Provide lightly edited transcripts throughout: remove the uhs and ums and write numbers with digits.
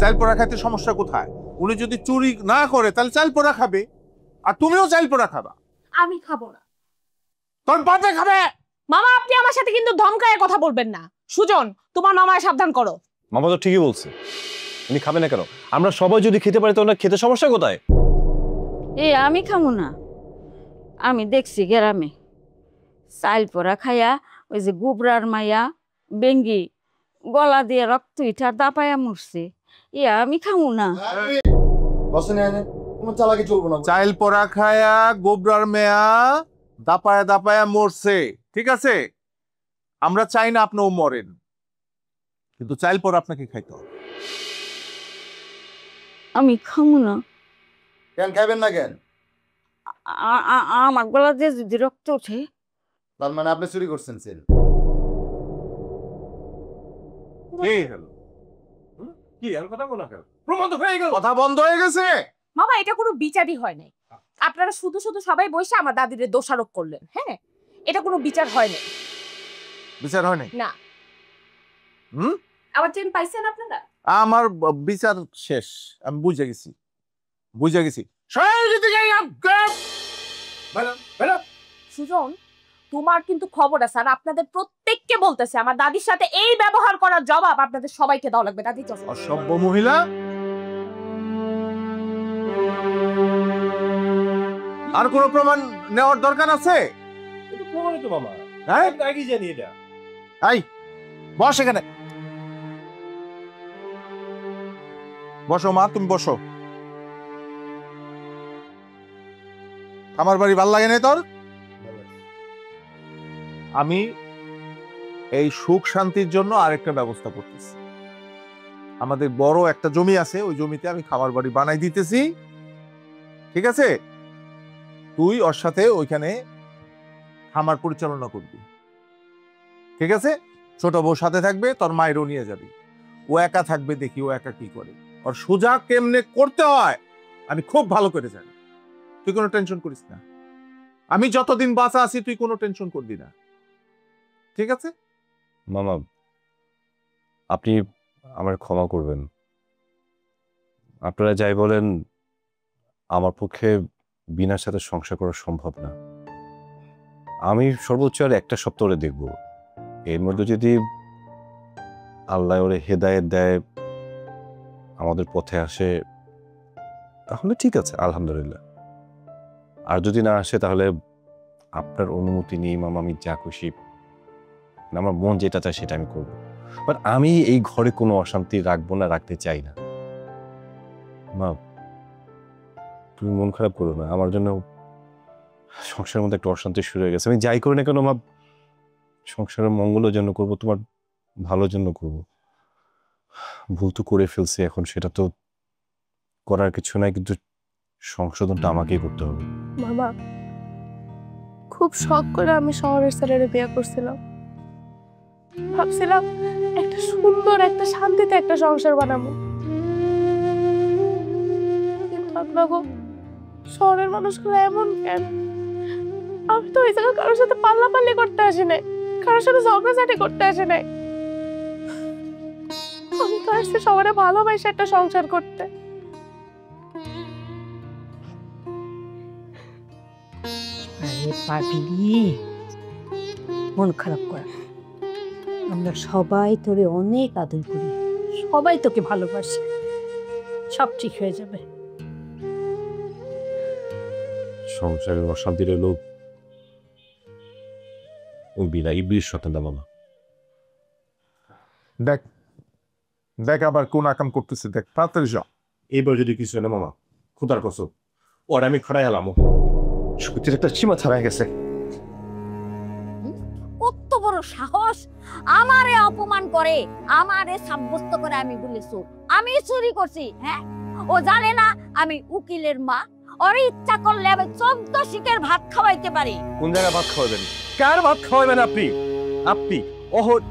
চাল পোড়া খাইতে সমস্যা কোথায়? উনি যদি চুরি না করে তাহলে চাল পোড়া খাবে, আর তুমিও চাল পোড়া খাবা। আমি খাবো না। তোর বাপে খাবে। মামা আপনি আমার সাথে কিন্তু ধমকায় কথা বলবেন না। সুজন, তোমার মামায় সাবধান করো। মামা তো ঠিকই বলছে, উনি খাবে না কেন? আমরা সবাই যদি খেতে পারি তো ওনার খেতে সমস্যা কোথায়? আমি খামু না। আমি দেখছি গ্রামে চাল পোড়া খাইয়া ওই যে গুবরার মাইয়া বেঙ্গি গলা দিয়ে রক্ত ইটার দাপায়া মরছে। আমি খামু না। চাল পোড়া খায়া গোবরার মেয়া দাপায়া দাপায়া মরছে, ঠিক আছে? আমরা চাই না আপনিও মরেন, কিন্তু চাল পোড়া আপনাকে খাইতে হবে। আমি খামু না। কেন খাবেন না কেন? আমার গলা দিয়ে যদি রক্ত ওঠে। তার মানে আপনি চুরি করছেন সেল। কি আর কথা বলা কেন? প্রমাণ তো হয়ে গেল। কথা বন্ধ হয়ে গেছে। মামা এটা কোনো বিচারই হয় নাই। আপনারা শুধু শুধু সবাই বসে আমার দাদিরে দোষারোপ করলেন। হ্যাঁ, এটা কোনো বিচার হয় নাই। বিচার হয় নাই না। হুম, আবার চেন পাইছেন আপনারা? আমার বিচার শেষ, আমি বুঝে গেছি, বুঝে গেছি। সুজন, তোমার কিন্তু খবর আছে, আর আপনাদের প্রত্যেককে বলতেছে আমার দাদির সাথে এই ব্যবহার করার জবাব আপনাদের সবাইকে দেওয়া লাগবে। দাদি চল। অসভ্য মহিলা। আর কোনো প্রমাণ নেওয়ার দরকার আছে? এটা প্রমাণিত মামা। হ্যাঁ, আগে জানি এটা। এই বস এখানে, বসো মা, তুমি বসো। আমার বাড়ি ভাল লাগে না তোর? আমি এই সুখ শান্তির জন্য আরেকটা ব্যবস্থা করতেছি। আমাদের বড় একটা জমি আছে, ওই জমিতে আমি খামার বাড়ি বানাই দিতেছি, ঠিক আছে? তুই ওর সাথে ওইখানে খামার পরিচালনা করবি, ঠিক আছে? ছোট বউ সাথে থাকবে, তোর মায়েরও নিয়ে যাবি। ও একা থাকবে, দেখি ও একা কি করে। আর সোজা কেমনে করতে হয় আমি খুব ভালো করে জানি। তুই কোনো টেনশন করিস না, আমি যতদিন বাঁচা আছি তুই কোনো টেনশন করবি না, ঠিক আছে? মামা, আপনি আমার ক্ষমা করবেন। আপনারা যাই বলেন, আমার পক্ষে বিনার সাথে সংসার করা সম্ভব না। আমি সর্বোচ্চ আর একটা সপ্তাহ ওরে দেখব। এর মধ্যে যদি আল্লাহ ওরে হেদায়েত দেয়, আমাদের পথে আসে, তাহলে ঠিক আছে, আলহামদুলিল্লাহ। আর যদি না আসে তাহলে আপনার অনুমতি নিয়ে মামা আমি যা খুশি, আমার মন যেটা চায় সেটা আমি করবো। বাট আমি এই ঘরে কোনো অশান্তি রাখবো না, রাখতে চাই না। মা, তুমি মন খারাপ করো না, আমার জন্য সংসারের মধ্যে একটা অশান্তি শুরু হয়ে গেছে। আমি যাই করি না কেন মা, সংসারের মঙ্গলের জন্য করবো, তোমার ভালোর জন্য করবো। ভুল তো করে ফেলছি, এখন সেটা তো করার কিছু নাই, কিন্তু সংশোধনটা আমাকেই করতে হবে। মামা, খুব শখ করে আমি শহরের ছেলেরে বিয়ে করছিলাম। ভাবছিলাম একটা সুন্দর, একটা শান্তিতে একটা সংসার বানাবো, কিন্তু আপনাকে শহরের মানুষগুলো এমন কেন? আমি তো ওই জায়গায় কারোর সাথে পাল্লাপাল্লি করতে আসি নাই, কারোর সাথে ঝগড়াঝাটি করতে আসি নাই। আমি তো আসছি সবারে ভালোবাসে একটা সংসার করতে। মন খারাপ করা, আমরা সবাই তোরে অনেক আদর করি, সবাই তোকে ভালোবাসে, সব ঠিক হয়ে যাবে। সংসারের অশান্তির লোক ও বিনা ইবলিশ শতান দা মামা। দেখ দেখ আবার কোন আকাম করতেছে, দেখ তাড়াতাড়ি যাও। এইবার যদি কিছু না মামা, খুদার কসম, ওর আমি খড়াই এলাম, সত্যির একটা সীমা ছাড়াই গেছে। কত বড় সাহস, আমারে অপমান করে, আমারে সাব্যস্ত করে আমি বলেছি আমি চুরি করছি। হ্যাঁ, ও জানে না আমি উকিলের মা। ওর ইচ্ছা করলে আমি 14 শিকের ভাত খাওয়াইতে পারি। কোন জায়গায় ভাত খাওয়াবেন? কার ভাত খাওয়াবেন আপনি? আপনি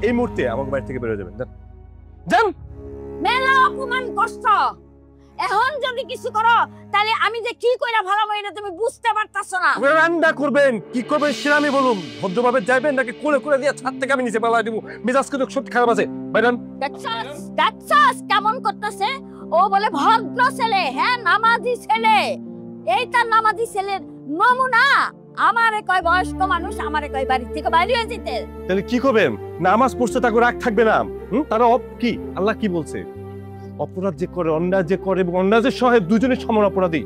এই মুহূর্তে আমাকে বাড়ি থেকে বেরোয় যাবেন, যান। মেলা অপমান করছ, এখন যদি কিছু করো তাহলে আমি যে কি কইরা ভালো হয় না তুমি বুঝতে পারতাছ না। রান্না করবেন, কি করবেন সেটা আমি বলুন। ভদ্রভাবে যাইবেন নাকি কোলে কোলে দিয়ে ছাদ থেকে আমি নিচে পালাই দিব? মেজাজ কিন্তু সত্যি খারাপ আছে। বাইরান। দেখছস কেমন করতেছে? ও বলে ভদ্র ছেলে, হ্যাঁ নামাজি ছেলে। এই তার নামাজি ছেলের নমুনা। আমারে কয় বয়স্ক মানুষ, আমারে কয় বাড়ি থেকে বাইরে হয়ে যেতে। তাহলে কি করবেন? নামাজ পড়ছে তাকে রাগ থাকবে না? তারা কি আল্লাহ কি বলছে? অপরাধ যে করে, অন্যায় যে করে এবং অন্যায় যে সহে, দুজনের সমান অপরাধী।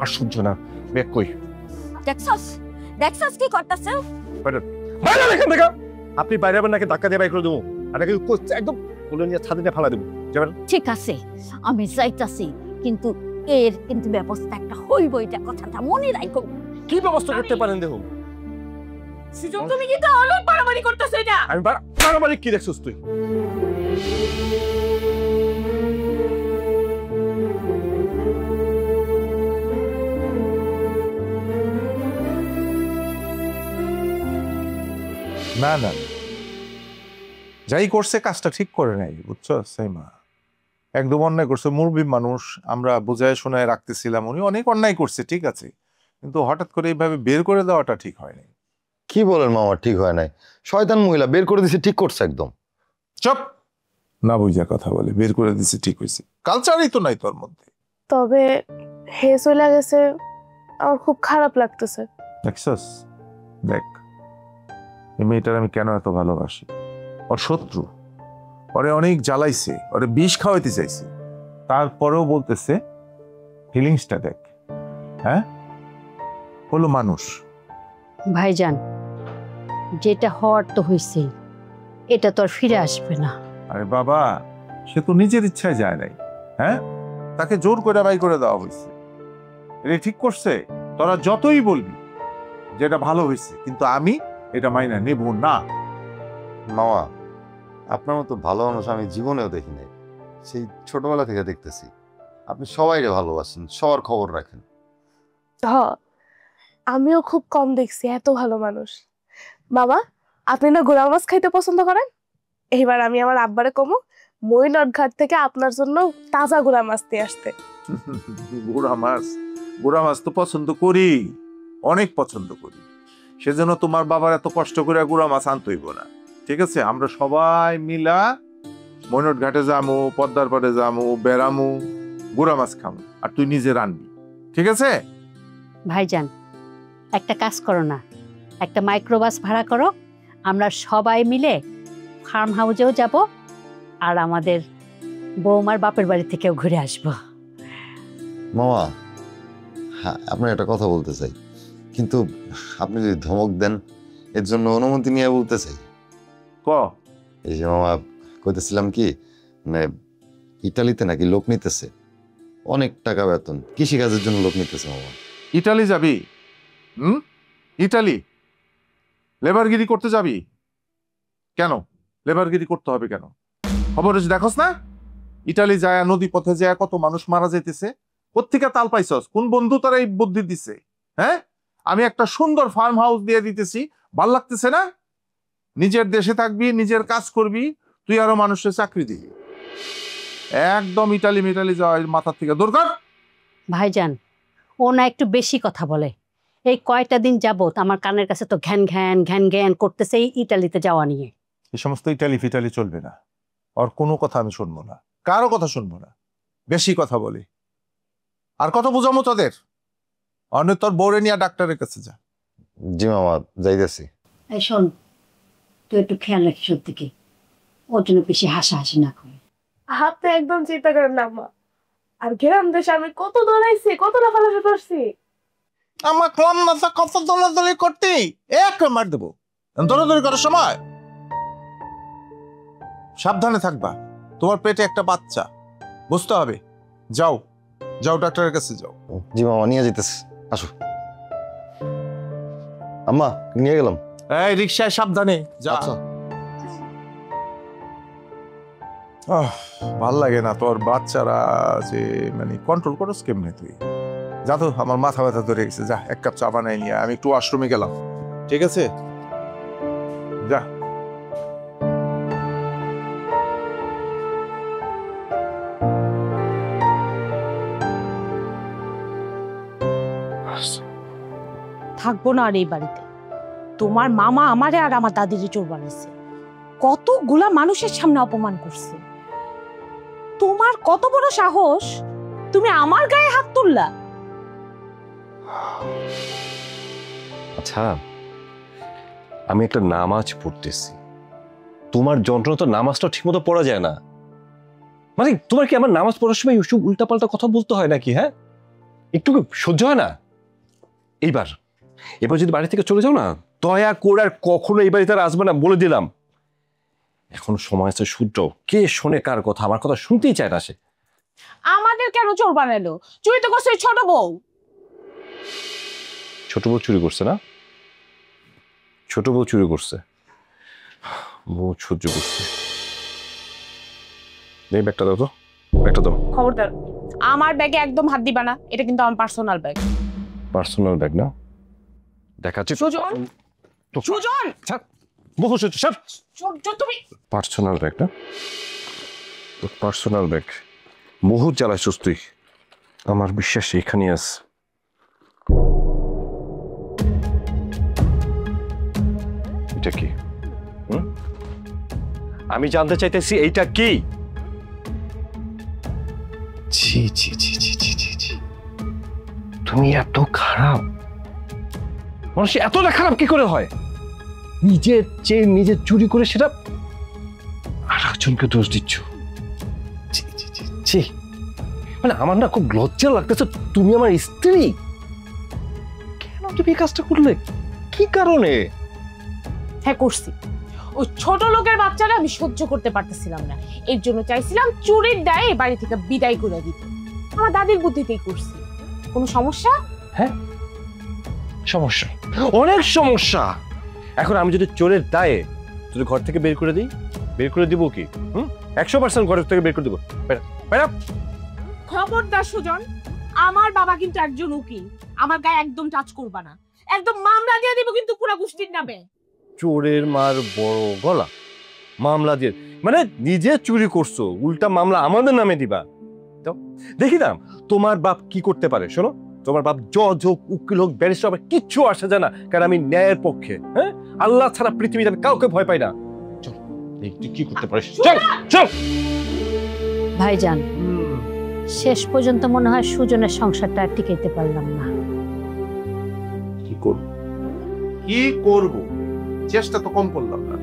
আর সহ্য না। ব্যাগ কই? দেখছস দেখছস কি করতেছে? বাইরে এখান থেকে। আপনি বাইরে আবার নাকি ধাক্কা দিয়ে বাইর করে দেবো, আর নাকি একদম কোলে নিয়ে ছাদে নিয়ে ফালা দেবো। যাবেন? ঠিক আছে, আমি যাইতাছি, কিন্তু এর কিন্তু ব্যবস্থা একটা হইব, এটা কথাটা মনে রাখো। কি ব্যবস্থা করতে পারেন দেখুন? সুজন তুমি কিন্তু অনেক বাড়াবাড়ি করতেছো এটা। আমি বাড়াবাড়ি কি দেখছিস তুই? না না, যাই করছে কাজটা ঠিক করে নাই, বুঝছো সাইমা? একদম অন্যায় করছে। মুরব্বী মানুষ, আমরা বুঝায় শোনায় রাখতেছিলাম, উনি অনেক অন্যায় করছে, ঠিক আছে, কিন্তু হঠাৎ করে এইভাবে বের করে দেওয়াটা ঠিক হয়নি। কি বলেন মামা, ঠিক হয় নাই? শয়তান মহিলা বের করে দিছে, ঠিক করছে একদম। চপ, না বুঝা কথা বলে। বের করে দিছে ঠিক হয়েছে, কালচারই তো নাই তোর মধ্যে। তবে হে চলে গেছে, আমার খুব খারাপ লাগতেছে। দেখছস, দেখ এই মেয়েটার আমি কেন এত ভালোবাসি। ওর শত্রু, ওরে অনেক জ্বালাইছে, ওরে বিষ খাওয়াইতে চাইছে, তারপরেও বলতেছে ফিলিংসটা দেখ। হ্যাঁ, হলো মানুষ। ভাইজান, যেটা হওয়ার তো হয়েছেই, এটা তো আর ফিরে আসবে না। আরে বাবা, সে তো নিজের ইচ্ছায় যায় নাই। হ্যাঁ, তাকে জোর করে বাই করে দেওয়া হয়েছে। এটা ঠিক করছে? তোরা যতই বলবি যেটা ভালো হয়েছে, কিন্তু আমি এটা মাইনা নেব না। মামা, আপনার মতো ভালো মানুষ আমি জীবনেও দেখি নাই। সেই ছোটবেলা থেকে দেখতেছি আপনি সবাইকে ভালোবাসেন, সবার খবর রাখেন। আমিও খুব কম দেখছি এত ভালো মানুষ। বাবা, আপনি না গুড়া মাছ খাইতে পছন্দ করেন? এইবার আমি আমার আব্বারে কমো মইনট ঘাট থেকে আপনার জন্য তাজা গুড়া মাছ দিয়ে আসতে। গুড়া মাছ? গুড়া মাছ তো পছন্দ করি, অনেক পছন্দ করি। সেজন্য তোমার বাবার এত কষ্ট করে গুড়া মাছ আনতেইব না, ঠিক আছে? আমরা সবাই মিলা মইনট ঘাটে যামু, পদ্মার পাড়ে যামু, বেড়ামু, গুড়া মাছ খামু, আর তুই নিজে রানবি, ঠিক আছে? ভাইজান, একটা কাজ করো না, একটা মাইক্রোবাস ভাড়া করো, আমরা সবাই মিলে ফার্ম হাউসেও যাব, আর আমাদের বৌমার বাপের বাড়ি থেকেও ঘুরে আসব। মামা, হ্যাঁ, আপনার একটা কথা বলতে চাই, কিন্তু আপনি যদি ধমক দেন এর জন্য অনুমতি নিয়ে বলতে চাই। ক। এই যে মামা, কইতেছিলাম কি, মানে ইটালিতে নাকি লোক নিতেছে, অনেক টাকা বেতন, কৃষিকাজের জন্য লোক নিতেছে মামা। ইটালি যাবি? ইটালি লেবারগিরি করতে যাবি কেন? লেবারগিরি করতে হবে কেন? খবর দেখোস না? ইটালি যায়, নদী পথে যায় কত মানুষ মারা যাইতেছে। কোত্থেকে তাল পাইছস? কোন বন্ধু তারা এই বুদ্ধি দিছে? হ্যাঁ, আমি একটা সুন্দর ফার্ম হাউস দিয়ে দিতেছি, ভাল লাগতেছে না? নিজের দেশে থাকবি, নিজের কাজ করবি, তুই আরো মানুষের চাকরি দিবি। একদম ইটালি মিটালি যাওয়া মাথার থেকে দূর কর। ভাইজান, ও না একটু বেশি কথা বলে। এই কয়টা দিন যাবত আমার কানের কাছে তো ঘ্যান ঘ্যান ঘ্যান ঘ্যান করতেছে এই ইটালিতে যাওয়া নিয়ে। এই সমস্ত ইটালি ফিটালি চলবে না, আর কোনো কথা আমি শুনবো না, কারো কথা শুনবো না। বেশি কথা বলি আর কত বুঝামো তোদের? অনেক তোর বউরে নিয়ে ডাক্তারের কাছে যা। জি মামা, যাইতেছি। এই শোন, তুই একটু খেয়াল রাখিস ওর দিকে, ওর জন্য বেশি হাসাহাসি না করে। আপনি একদম চিন্তা করেন না মা। আর গ্রাম দেশে আমি কত দৌড়াইছি, কত লাফালাফি করছি। আমার কম না কত দৌড়াদৌড়ি করতি, এক মার দেবো। দৌড়াদৌড়ি করার সময় সাবধানে থাকবা, তোমার পেটে একটা বাচ্চা, বুঝতে হবে। যাও যাও, ডাক্তারের কাছে যাও। জি মামা, নিয়ে যেতেছি, আসো। আম্মা, নিয়ে গেলাম। এই রিক্সায় সাবধানে যা। আচ্ছা। ভাল লাগে না তোর বাচ্চারা যে, মানে কন্ট্রোল করস কেমনে তুই? যা তো, আমার মাথা ব্যথা ধরে গেছে, যা এক কাপ চা বানাই নিয়ে আমি একটু ওয়াশরুমে গেলাম, ঠিক আছে? যা। থাকবো না আর এই বাড়িতে। তোমার মামা আমারে আর আমার দাদিরে চোর বানাইছে, কতগুলা মানুষের সামনে অপমান করছে। তোমার কত বড় সাহস, তুমি আমার গায়ে হাত তুললা? আচ্ছা, আমি একটা নামাজ পড়তেছি, তোমার যন্ত্রণা তো নামাজটা ঠিক মতো পড়া যায় না। মানে তোমার কি আমার নামাজ পড়ার সময় ওসব উল্টাপাল্টা কথা বলতে হয় নাকি? হ্যাঁ, একটু সহ্য হয় না? এবার যদি বাড়ি থেকে চলে যাও না, দয়া করে আর কখনো এই বাড়িতে আর আসবে না, বলে দিলাম। এখন সময় আছে শুদ্ধ, কে শোনে কার কথা? আমার কথা শুনতেই চায় না সে। আমাদের কেন চোর বানালো? চুরি তো করছে ছোট বউ। ছোট বউ চুরি করছে না? ছোট বউ চুরি করছে, বউ সহ্য করছে। এই ব্যাগটা দাও তো, ব্যাগটা দাও। খবরদার আমার ব্যাগে একদম হাত দিবা না, এটা কিন্তু আমার পার্সোনাল ব্যাগ। পার্সোনাল ব্যাগ না? দেখাচ্ছি। সুজন, সুজন, বহু সহ্য, সব তুমি পার্সোনাল ব্যাগ না? পার্সোনাল ব্যাগ বহুত জ্বালাইছিস তুই, আমার বিশ্বাস এখানে আছে। এটা কি? আমি জানতে চাইতেছি এইটা কি? ছি ছি ছি ছি ছি ছি ছি, তুমি এত খারাপ মানুষ, এতটা খারাপ কি করে হয়? নিজের চেয়ে নিজে চুরি করে সেটা আর একজনকে দোষ দিচ্ছ। ছি ছি ছি ছি, মানে আমার না খুব লজ্জা লাগতেছে। তুমি আমার স্ত্রী, কেন তুমি এই কাজটা করলে? কি কারণে? হ্যাঁ করছি, ওই ছোট লোকের বাচ্চারা আমি সহ্য করতে পারতেছিলাম না, এর জন্য চাইছিলাম চুরির দায়ে বাড়ি থেকে বিদায় করে দিতে। আমার দাদির বুদ্ধিতেই করছি। কোনো সমস্যা? হ্যাঁ সমস্যা, অনেক সমস্যা। এখন আমি যদি চোরের দায়ে যদি ঘর থেকে বের করে দিই, বের করে দিব কি? 100% ঘর থেকে বের করে দিব। খবরদার সুজন, আমার বাবা কিন্তু একজন উকিল, আমার গায়ে একদম টাচ করবা না, একদম মামলা দিয়ে দিব কিন্তু পুরো গোষ্ঠীর নামে। চোরের মার বড় গলা, মামলা দিয়ে মানে নিজে চুরি করছো, উল্টা মামলা আমাদের নামে দিবা? দেখি না তোমার বাপ কি করতে পারে। শোনো, তোমার বাপ জজ হোক, উকিল হোক, ব্যারিস্টার হবে, কিচ্ছু আসে যায় না, কারণ আমি ন্যায়ের পক্ষে। হ্যাঁ, আল্লাহ ছাড়া পৃথিবীতে আমি কাউকে ভয় পাই না। চল, তুই কি করতে পারিস? চল চল। ভাইজান, শেষ পর্যন্ত মনে হয় সুজনের সংসারটা আর টিকাইতে পারলাম না। কি করব, কি করব? চেষ্টা তো কম করলাম না।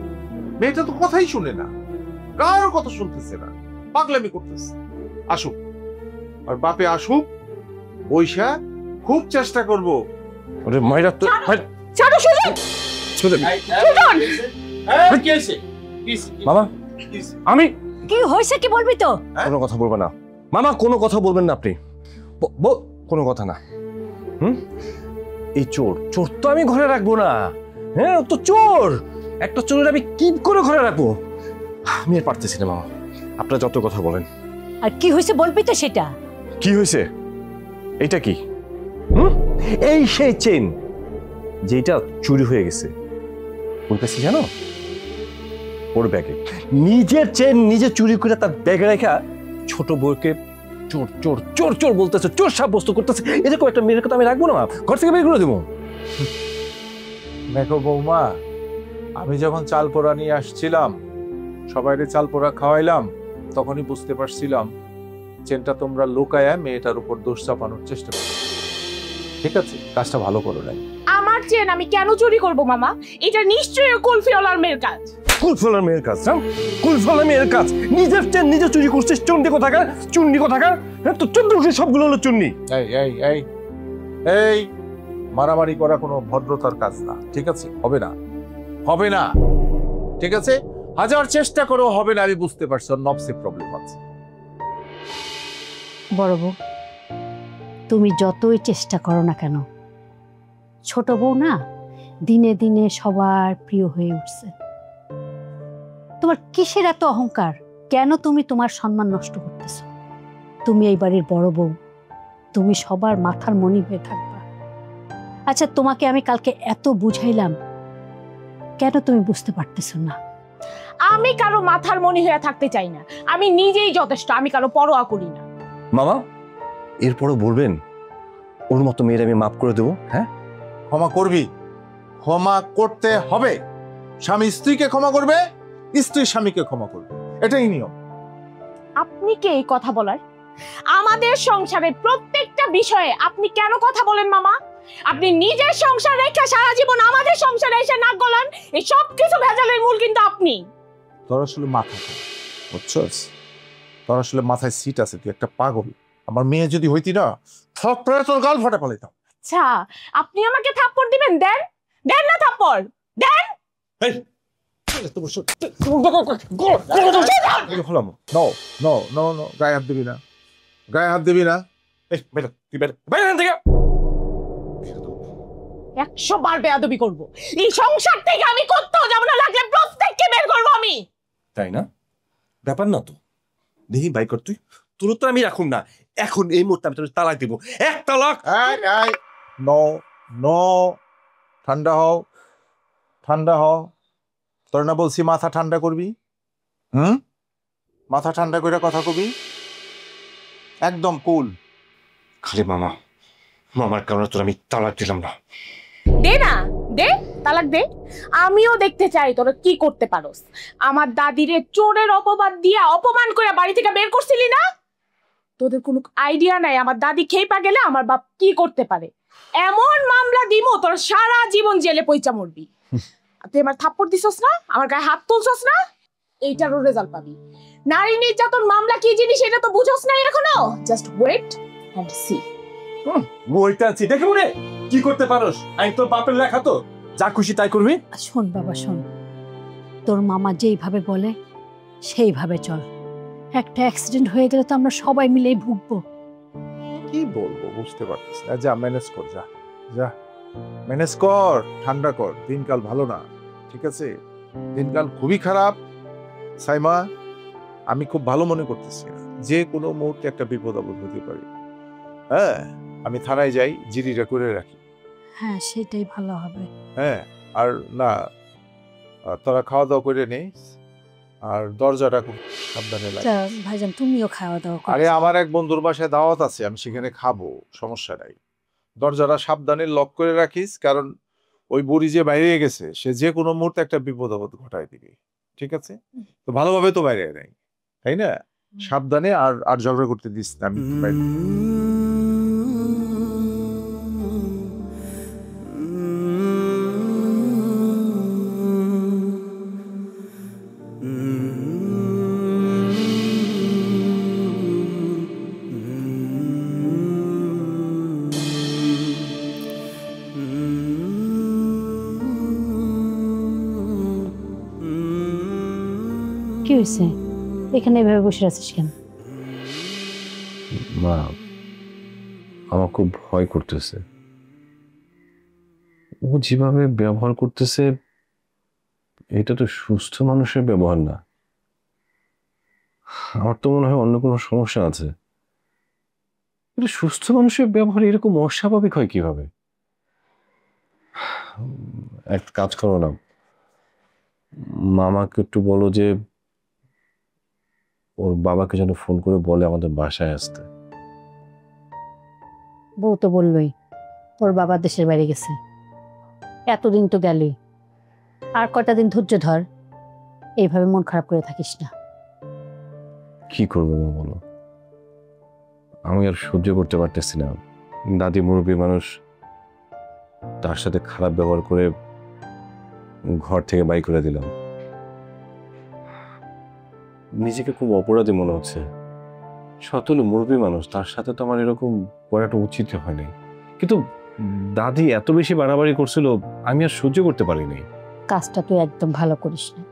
মেয়েটা তো কথাই শুনে না, কারো কথা শুনতেছে না, পাগলামি করতেছে। আসুক, আর বাপে আসুক, বৈশা খুব চেষ্টা করব। ওরে মাইরা তো ছাড়ো সুজন, সুজন, কি হইছে? মামা আমি কি হয়েছে কি বলবি তো? কোনো কথা বলবো না মামা, কোনো কথা বলবেন না আপনি, কোনো কথা না। এই চোর, চোর তো আমি ঘরে রাখবো না। হ্যাঁ, তো চোর, একটা চোরের আমি কি করে ঘরে রাখবো? আমি আর পারতেছি না মামা, আপনারা যত কথা বলেন। আর কি হয়েছে বলবি তো সেটা? কি হয়েছে? এইটা কি? এই সেই চেন যেটা চুরি হয়ে গেছে, ওর কাছে জানো, ওর ব্যাগে। নিজের চেন নিজে চুরি করে তার ব্যাগে রেখা ছোট বউকে চোর চোর চোর চোর বলতেছে, চোর সাব্যস্ত করতেছে। এরকম একটা মেয়ের কথা আমি রাখবো না, ঘর থেকে বের করে দেবো। দেখো বৌমা, আমি যখন চাল পোড়া নিয়ে আসছিলাম, সবাইরে চাল পোড়া খাওয়াইলাম, তখনই বুঝতে পারছিলাম চেনটা তোমরা লুকায়া মেয়েটার উপর দোষ চাপানোর চেষ্টা করো। ঠিক আছে, কাজটা ভালো করো নাই। আমার চেন আমি কেন চুরি করব মামা? এটা নিশ্চয়ই কুলফিওলার মেয়ের কাজ। কুলফলার মেয়ের কাজ? কুলফলার মেয়ের কাজ? নিজের চেন নিজে চুরি করছিস, চুন্ডি কোথাকার, চুন্ডি কোথাকার। হ্যাঁ, তো চন্দ্রকে সবগুলো হলো চুন্নি। এই এই এই এই মারামারি করা কোনো ভদ্রতার কাজ না, ঠিক আছে? হবে না, হবে না, ঠিক আছে? হাজার চেষ্টা করো, হবে না। আমি বুঝতে পারছি ওর নবসে প্রবলেম আছে। বড় বউ, তুমি যতই চেষ্টা করো না কেন, ছোট বউ না দিনে দিনে সবার প্রিয় হয়ে উঠছে। তোমার কিসের এত অহংকার? কেন তুমি তোমার সম্মান নষ্ট করতেছো? তুমি এই বাড়ির বড় বউ, তুমি সবার মাথার মণি হয়ে থাকবা। আচ্ছা, তোমাকে আমি কালকে এত বুঝাইলাম, কেন তুমি বুঝতে পারতেছো না? আমি কারো মাথার মণি হয়ে থাকতে চাই না, আমি নিজেই যথেষ্ট, আমি কারো পরোয়া করি না। মামা, এরপরও বলবেন ওর মতো মেয়ের আমি মাফ করে দেবো? হ্যাঁ, ক্ষমা করবি, ক্ষমা করতে হবে। স্বামী স্ত্রীকে ক্ষমা করবে, স্ত্রী স্বামীকে ক্ষমা করবে, এটাই নিয়ম। আপনি কে এই কথা বলার? আমাদের সংসারের প্রত্যেকটা বিষয়ে আপনি কেন কথা বলেন মামা? আপনি নিজের সংসার রেখে সারা জীবন আমাদের সংসারে এসে নাক গলান। এই সব কিছু ভেজালের মূল কিন্তু আপনি। তোর আসলে মাথা খারাপ, বুঝছস? তোর আসলে মাথায় সিট আছে, তুই একটা পাগল। আমার মেয়ে যদি হইতি না, থাপ্পড়ে তোর গাল ফাটা পালাইতাম। আচ্ছা, আপনি আমাকে থাপ্পড় দিবেন? দেন, দেন না থাপ্পড়, দেন। নো নো নো নো, গায়ে হাত দিবি না, গায়ে হাত দিবি না। 100 বার বেয়াদবি করব। এই সংসার থেকে আমি কোথাও যাব না, লাগলে প্রত্যেককে বের করব আমি। তাই না? ব্যাপার না তো, দেখি বাই কর তুই, তোর তো আমি রাখুন না। এখন এই মুহূর্তে আমি তোর তালাক দেবো, 1 তালাক। নো নো, ঠান্ডা হও, ঠান্ডা হও। তোর না বলছি মাথা ঠান্ডা করবি? মাথা ঠান্ডা করে কথা কবি, একদম কুল। খালি মামার কারণে তোর আমি তালাক দিলাম না। দে না, দে তালাক দে। আমিও দেখতে চাই তোরা কি করতে পারোস। আমার দাদিরে চোরের অপবাদ দিয়ে অপমান করে বাড়ি থেকে বের করছিলি না? তোদের কোনো আইডিয়া নাই আমার দাদি খেপা গেলে আমার বাপ কি করতে পারে। এমন মামলা দিমো তোর সারা জীবন জেলে পয়সা মরবি। তুই আমার থাপ্পড় দিছস না, আমার গায়ে হাত তুলছস না, এইটারও রেজাল্ট পাবি। নারী নির্যাতন মামলা কি জিনিস এটা তো বুঝোস না এখনো। Just wait and see. বইটা আছি, দেখে মনে কি করতে পারোস। আমি তোর বাপের লেখা, তো যা খুশি তাই করবি। শোন বাবা শোন, তোর মামা যেইভাবে বলে সেইভাবে চল। একটা অ্যাক্সিডেন্ট হয়ে গেলে তো আমরা সবাই মিলেই ভুগবো। কি বলবো বুঝতে পারতেছি না। যা ম্যানেজ কর, যা যা ম্যানেজ কর, ঠান্ডা কর। দিনকাল ভালো না, ঠিক আছে? দিনকাল খুবই খারাপ সাইমা। আমি খুব ভালো মনে করতেছি, যে কোনো মুহূর্তে একটা বিপদ আপদ হতে পারে। হ্যাঁ, আমি থানায় যাই, জিরিটা করে রাখি। হ্যাঁ, সেটাই ভালো হবে। হ্যাঁ, আর না, তোরা খাওয়া দাওয়া করে নে, আর দরজাটা খুব সাবধানে লাগে। ভাইজান তুমিও খাওয়া দাওয়া করো। আরে আমার এক বন্ধুর বাসায় দাওয়াত আছে, আমি সেখানে খাবো, সমস্যা নাই। দরজাটা সাবধানে লক করে রাখিস, কারণ ওই বুড়ি যে বাইরে গেছে সে যে কোনো মুহূর্তে একটা বিপদ আপদ ঘটায় দিবে, ঠিক আছে? তো ভালোভাবে তো বাইরে নাই, তাই না? সাবধানে, আর আর ঝগড়া করতে দিস না। আমি বাইরে কি হয়েছে? এখানে এভাবে বসে আছিস কেন? মা, আমার খুব ভয় করতেছে। ও যেভাবে ব্যবহার করতেছে এটা তো সুস্থ মানুষের ব্যবহার না। আমার তো মনে হয় অন্য কোনো সমস্যা আছে। এটা সুস্থ মানুষের ব্যবহার এরকম অস্বাভাবিক হয় কিভাবে? এক কাজ করো না, মামাকে একটু বলো যে ওর বাবাকে যেন ফোন করে বলে আমাদের বাসায় আসতে। বউ তো বললই ওর বাবা দেশের বাইরে গেছে। এতদিন তো গেলই, আর কটা দিন ধৈর্য ধর। এইভাবে মন খারাপ করে থাকিস না। কি করবো মা বলো, আমি আর সহ্য করতে পারতেছি না। দাদি মুরব্বী মানুষ, তার সাথে খারাপ ব্যবহার করে ঘর থেকে বাই করে দিলাম। নিজেকে খুব অপরাধী মনে হচ্ছে। সতল মুরব্বী মানুষ, তার সাথে তো আমার এরকম করাটা উচিত হয়নি। কিন্তু দাদি এত বেশি বাড়াবাড়ি করছিল, আমি আর সহ্য করতে পারিনি। কাজটা তুই একদম ভালো করিস না।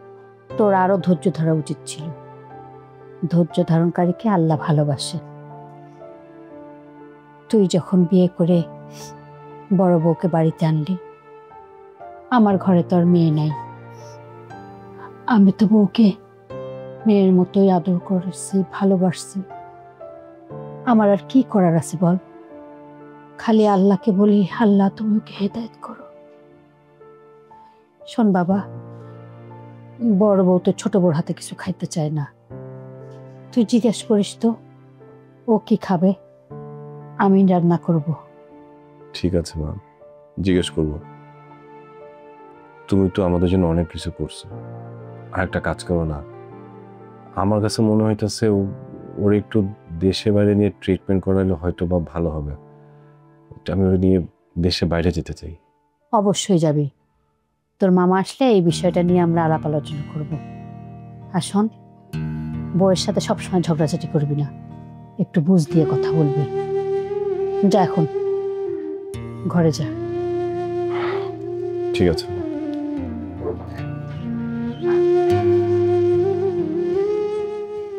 তোর আরো ধৈর্য ধরা উচিত ছিল। ধৈর্য ধারণকারীকে আল্লাহ ভালোবাসে। তুই যখন বিয়ে করে বড় বউকে বাড়িতে আনলি, আমার ঘরে তো আর মেয়ে নাই। আমি তো বউকে মেয়ের মতোই আদর করেছি, ভালোবাসছি। আমার আর কি করার আছে বল? খালি আল্লাহকে বলি, আল্লাহ তুমি ওকে হেদায়েত করো। শোন বাবা, বড় বউ তো ছোট বউর হাতে কিছু খাইতে চায় না। তুই জিজ্ঞেস করিস তো ও কি খাবে, আমি রান্না করব। ঠিক আছে মা, জিজ্ঞেস করব। তুমি তো আমাদের জন্য অনেক কিছু করছো। আর একটা কাজ করো না, আমার কাছে মনে হইতেছে ওর একটু দেশে বাইরে নিয়ে ট্রিটমেন্ট করালে হয়তো বা ভালো হবে। আমি ওর নিয়ে দেশে বাইরে যেতে চাই। অবশ্যই যাবি। তোর মামা আসলে এই বিষয়টা নিয়ে আমরা আলাপ আলোচনা করব। আর শোন, বউয়ের সাথে সবসময় ঝগড়াঝাটি করবি না, একটু বুঝ দিয়ে কথা বলবি। যা এখন ঘরে যা। ঠিক আছে।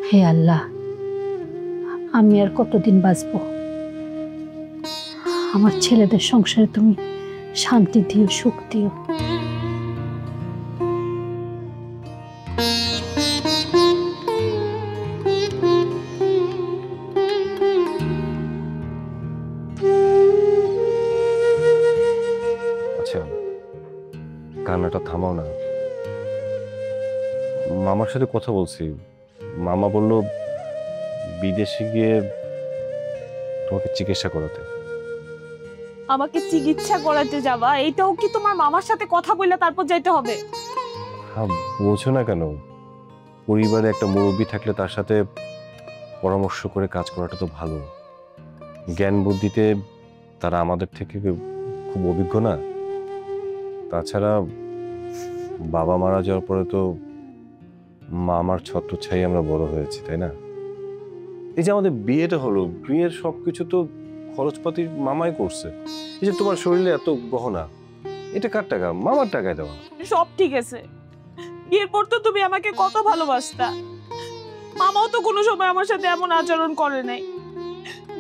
হে আল্লাহ, আমি আর কতদিন বাঁচব? আমার ছেলেদের সংসারে তুমি শান্তি দিও, সুখ দিও। আচ্ছা, কান্নাটা থামাও না। মামার সাথে কথা বলছি, মামা বলল বিদেশে গিয়ে তোমাকে চিকিৎসা করাতে। আমাকে চিকিৎসা করাতে যাবা, এইটাও কি তোমার মামার সাথে কথা বললে তারপর যেতে হবে? হ্যাঁ, বোঝো না কেন? পরিবারে একটা মুরব্বী থাকলে তার সাথে পরামর্শ করে কাজ করাটা তো ভালো। জ্ঞান বুদ্ধিতে তারা আমাদের থেকে খুব অভিজ্ঞ না। তাছাড়া বাবা মারা যাওয়ার পরে তো মামার ছত্রছায়ায় আমরা বড় হয়েছি, তাই না? এই যে আমাদের বিয়েটা হলো, বিয়ের সবকিছু তো খরচপাতি মামাই করছে। এই যে তোমার শরীরে এত গহনা, এটা কার টাকা? মামার টাকায় দেওয়া। সব ঠিক আছে, বিয়ের পর তো তুমি আমাকে কত ভালোবাসতা। মামাও তো কোনো সময় আমার সাথে এমন আচরণ করে নাই।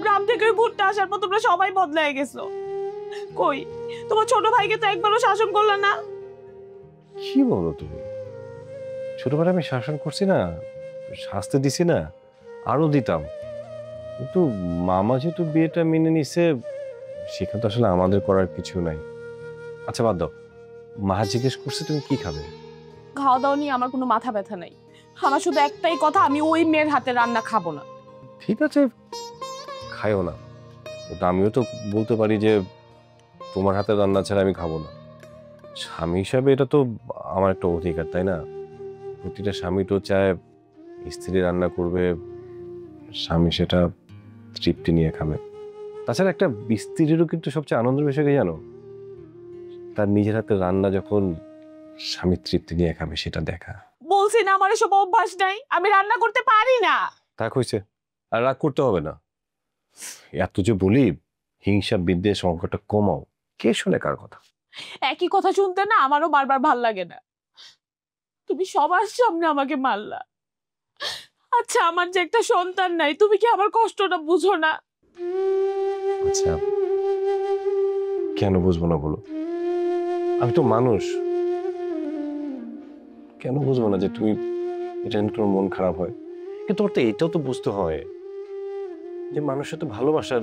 গ্রাম থেকে ঘুরতে আসার পর তোমরা সবাই বদলায় গেছো। কই, তোমার ছোট ভাইকে তো একবারও শাসন করলে না। কি বলো তুমি? ছোটবেলায় আমি শাসন করছি না, শাস্তি দিছি না, আরো দিতাম। কিন্তু মামা যেহেতু বিয়েটা মেনে নিছে, সেখানে তো আসলে আমাদের করার কিছু নাই। আচ্ছা বাদ দাও, মা জিজ্ঞেস করছে তুমি কি খাবে। খাওয়া দাওয়া নিয়ে আমার কোনো মাথা ব্যথা নাই। আমার শুধু একটাই কথা, আমি ওই মেয়ের হাতে রান্না খাবো না। ঠিক আছে, খাইও না। কিন্তু আমিও তো বলতে পারি যে তোমার হাতে রান্না ছাড়া আমি খাবো না। স্বামী হিসাবে এটা তো আমার একটা অধিকার, তাই না? প্রতিটা স্বামী তো চায় স্ত্রী রান্না করবে, স্বামী সেটা তৃপ্তি নিয়ে খাবে। তাছাড়া একটা স্ত্রীরও কিন্তু সবচেয়ে আনন্দের বিষয় কি জানো? তার নিজের হাতে রান্না যখন স্বামী তৃপ্তি নিয়ে খাবে সেটা দেখা। বলছি না আমার এসব অভ্যাস নাই, আমি রান্না করতে পারি না। থাক হয়েছে, আর রাগ করতে হবে না। এত যে বলি হিংসা বিদ্বেষ অঙ্কটা কমাও, কে শুনে কার কথা? একই কথা শুনতে না আমারও বারবার ভাল লাগে না। তুমি সবার সামনে আমাকে মারলা। আচ্ছা, আমার যে একটা সন্তান নাই, তুমি কি আমার কষ্টটা বুঝো না? আচ্ছা, কেন বুঝবো না বলো? আমি তো মানুষ, কেন বুঝবো না যে তুমি এটা নিয়ে তোমার মন খারাপ হয়? কিন্তু তোমার তো এটাও তো বুঝতে হয় যে মানুষের তো ভালোবাসা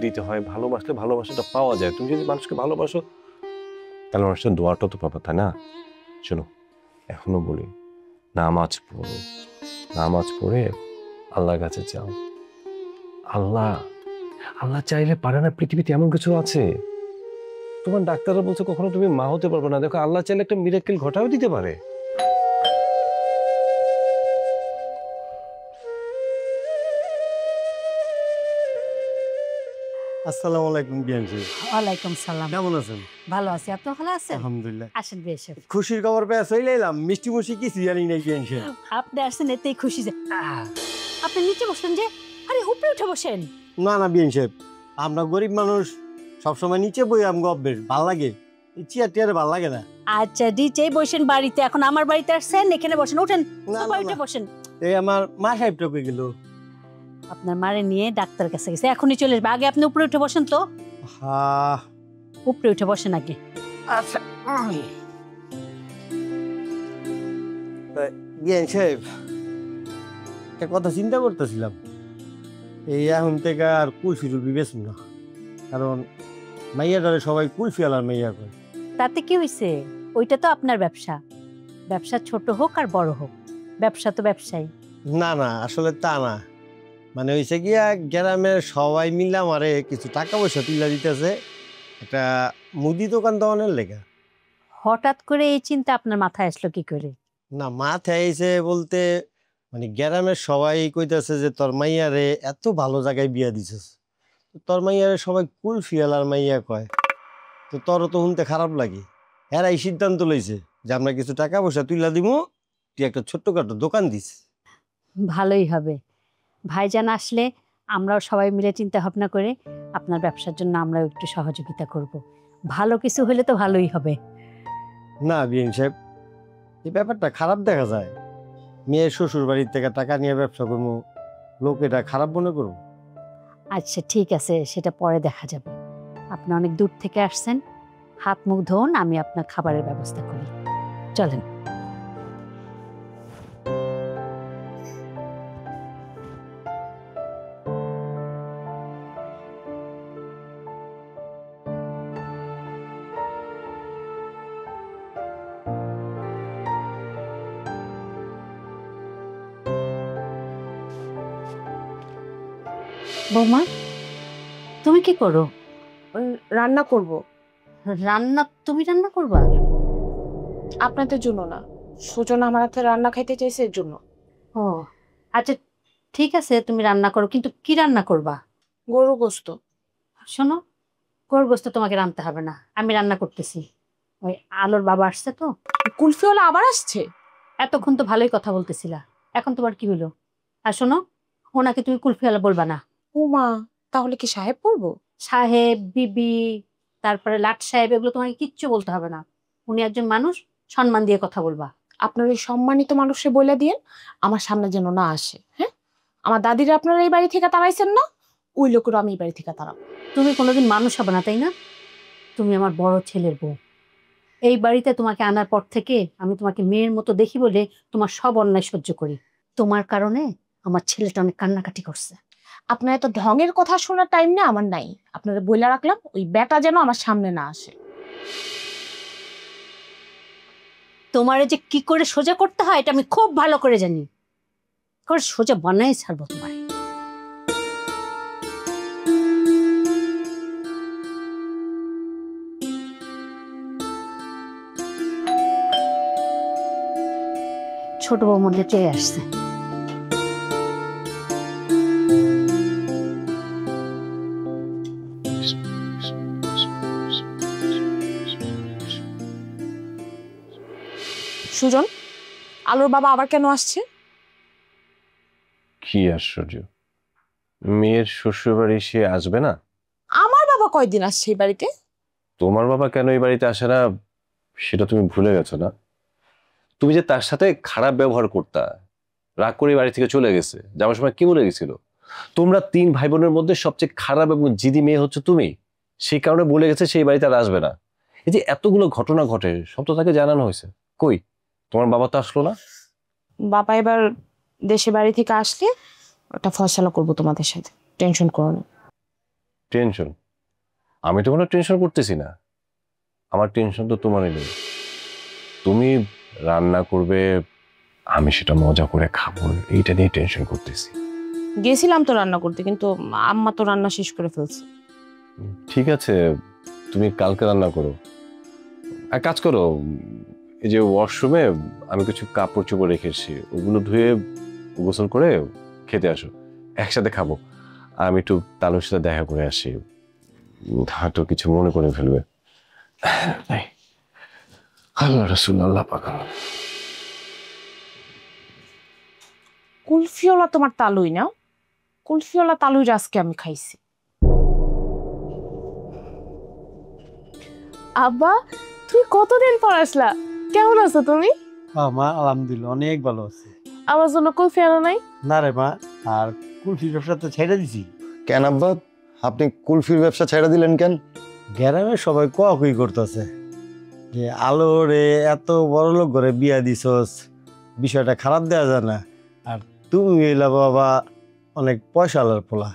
দিতে হয়, ভালোবাসলে ভালোবাসাটা পাওয়া যায়। তুমি যদি মানুষকে ভালোবাসো তাহলে মানুষের দোয়াটা তো পাবা, তাই না? শোনো, এখনো বলি, নামাজ পড়ো, নামাজ পড়ে আল্লাহর কাছে যাও। আল্লাহ আল্লাহ চাইলে পারে না? পৃথিবীতে এমন কিছু আছে? তোমার ডাক্তাররা বলছে কখনো তুমি মা হতে পারবে না, দেখো আল্লাহ চাইলে একটা মিরাকেল ঘটাও দিতে পারে। আসসালামু আলাইকুম বিয়ান সাহেব। ওয়ালাইকুম সালাম। কেমন আছেন? ভালো আছি, আপনি ভালো আছেন? আলহামদুলিল্লাহ। আসেন বেশ। খুশির খবর পেয়ে চলে এলাম, মিষ্টি মুষ্টি কিছু জানি নাই বিয়ান সাহেব। আপনি আসছেন এতেই খুশি যে। আপনি নিচে বসলেন যে? আরে উপরে উঠে বসেন। না না বিয়ান সাহেব, আমরা গরিব মানুষ, সবসময় নিচে বই আমগো অভ্যেস, ভাল লাগে। এই চেয়ার টিয়ারে ভাল লাগে না। আচ্ছা নিচেই বসেন বাড়িতে, এখন আমার বাড়িতে আসছেন, এখানে বসেন, উঠেন না, সোফায় না, উঠে না। বসেন। এই আমার মা সাহেবটা কই গেল? আপনার মারে নিয়ে ডাক্তার কাছে গেছে, এখনই চলে আসবে। আগে আপনি উপরে উঠে বসেন তো। হ্যাঁ উপরে উঠে বসেন আগে। আচ্ছা বিয়ান সাহেব, একটা কথা চিন্তা করতেছিলাম, এই এখন থেকে আর কুলফি টুলফি বেচব না, কারণ মাইয়াটারে সবাই কুলফি আলার মাইয়া করে। তাতে কি হয়েছে? ওইটা তো আপনার ব্যবসা, ব্যবসা ছোট হোক আর বড় হোক, ব্যবসা তো ব্যবসায়ী। না না, আসলে তা না, মানে হয়েছে গিয়া গ্রামের সবাই মিলে আমারে কিছু টাকা পয়সা তুলে দিতেছে একটা মুদি দোকান দেওয়ানোর লেগা। হঠাৎ করে এই চিন্তা আপনার মাথায় আসলো কি করে? না মাথায় এসে বলতে মানে গ্রামের সবাই কইতাছে যে তোর মাইয়ারে এত ভালো জায়গায় বিয়া দিছিস, তোর মাইয়ারে সবাই কুলফি আলার মাইয়া কয়, তো তোরও তো শুনতে খারাপ লাগে। এরা এই সিদ্ধান্ত লইছে যে আমরা কিছু টাকা পয়সা তুইলা দিব, তুই একটা ছোট্টখাটো দোকান দিস। ভালোই হবে। ভাইজান আসলে আমরাও সবাই মিলে চিন্তা ভাবনা করে আপনার ব্যবসার জন্য আমরাও একটু সহযোগিতা করব। ভালো কিছু হলে তো ভালোই হবে। না বিএম সাহেব, এই ব্যাপারটা খারাপ দেখা যায়। মেয়ের শ্বশুর বাড়ির থেকে টাকা নিয়ে ব্যবসা করবো, লোক এটা খারাপ মনে করবো। আচ্ছা ঠিক আছে, সেটা পরে দেখা যাবে। আপনি অনেক দূর থেকে আসছেন, হাত মুখ ধোন, আমি আপনার খাবারের ব্যবস্থা করি। চলেন। বৌমা, তুমি কি করো? রান্না করব। রান্না? তুমি রান্না করবা? আপনাদের জন্য না, সুজন আমার হাতে রান্না খাইতে চাইছে এর জন্য। ও আচ্ছা ঠিক আছে, তুমি রান্না করো, কিন্তু কি রান্না করবা? গরু গোস্ত। শোনো, গরুর গোস্ত তোমাকে রান্নতে হবে না, আমি রান্না করতেছি। ওই আলোর বাবা আসছে তো। কুলফিওয়ালা আবার আসছে? এতক্ষণ তো ভালোই কথা বলতেছিলা, এখন তোমার কি হলো? আর শোনো, ওনাকে তুমি কুলফিওয়ালা বলবা না। উমা, তাহলে কি সাহেব বলবো? সাহেব, বিবি, তারপরে লাট সাহেব, এগুলো তোমাকে কিচ্ছু বলতে হবে না। উনি একজন মানুষ, সম্মান দিয়ে কথা বলবা। আপনার এই সম্মানিত মানুষে বলে দিয়েন আমার সামনে যেন না আসে। হ্যাঁ, আমার দাদিরা আপনারা এই বাড়ি থেকে তাড়াইছেন না, ওই লোকেরও আমি এই বাড়ি থেকে তাড়াবো। তুমি কোনোদিন মানুষ হবে না, তাই না? তুমি আমার বড় ছেলের বউ। এই বাড়িতে তোমাকে আনার পর থেকে আমি তোমাকে মেয়ের মতো দেখি বলে তোমার সব অন্যায় সহ্য করি। তোমার কারণে আমার ছেলেটা অনেক কান্নাকাটি করছে। আপনার এত ঢঙের কথা শোনার টাইম না আমার নাই। আপনারা বইলা রাখলাম, ওই বেটা যেন আমার সামনে না আসে। তোমারে যে কি করে সোজা করতে হয় এটা আমি খুব ভালো করে জানি। করে সোজা বানাই ছাড়বো তোমায়। ছোট বউ মধ্যে চেয়ে আসছে। সুজন, আলোর বাবা আবার কেন আসছে? কি আশ্চর্য, মেয়ের শ্বশুর বাড়ি সে আসবে না? আমার বাবা কয়দিন আসছে এই বাড়িতে? তোমার বাবা কেন এই বাড়িতে আসে না সেটা তুমি ভুলে গেছো না? তুমি যে তার সাথে খারাপ ব্যবহার করতা, রাগ করে বাড়ি থেকে চলে গেছে, যাওয়ার সময় কি বলে গেছিল? তোমরা 3 ভাই বোনের মধ্যে সবচেয়ে খারাপ এবং জিদি মেয়ে হচ্ছে তুমি, সেই কারণে বলে গেছে সেই বাড়িতে আর আসবে না। এই যে এতগুলো ঘটনা ঘটে, সব তো তাকে জানানো হয়েছে। কই তোমার বাবা তো আসলো না? বাবা এবার দেশে বাড়ি থেকে আসলে ওটা ফয়সালা করবো তোমাদের সাথে, টেনশন করো না। টেনশন? আমি তো কোনো টেনশন করতেছি না, আমার টেনশন তো তোমারই নেই। তুমি রান্না করবে, আমি সেটা মজা করে খাবো, এইটা নিয়ে টেনশন করতেছি। গেছিলাম তো রান্না করতে, কিন্তু আম্মা তো রান্না শেষ করে ফেলছে। ঠিক আছে, তুমি কালকে রান্না করো। আর কাজ করো, এই যে ওয়াশরুমে আমি কিছু কাপড় চোপড় রেখেছি, ওগুলো ধুয়ে গোসল করে খেতে আসো, একসাথে খাবো। আর আমি একটু তালুর সাথে দেখা করে আসি, হয়তো কিছু মনে করে ফেলবে। আল্লাহ রাসূল, আল্লাহ পাক। কুলফিওলা তোমার তালুই না? কুলফিওলা তালুই আজকে আমি খাইছি। আব্বা, তুমি কতদিন পর আসলা? কেমন আছো তুমি? মা আলহামদুলিল্লাহ অনেক ভালো আছে। আমার জন্য কুলফি আনো নাই? না রে মা, আর কুলফির ব্যবসা তো ছেড়ে দিছি। কেন আব্বা, আপনি কুলফির ব্যবসা ছেড়ে দিলেন কেন? গ্রামে সবাই কুই করতেছে যে আলোরে এত বড় লোক করে বিয়া দিছস, বিষয়টা খারাপ দেওয়া যায় না। আর তুমি এলা বাবা অনেক পয়সা আলার পোলা,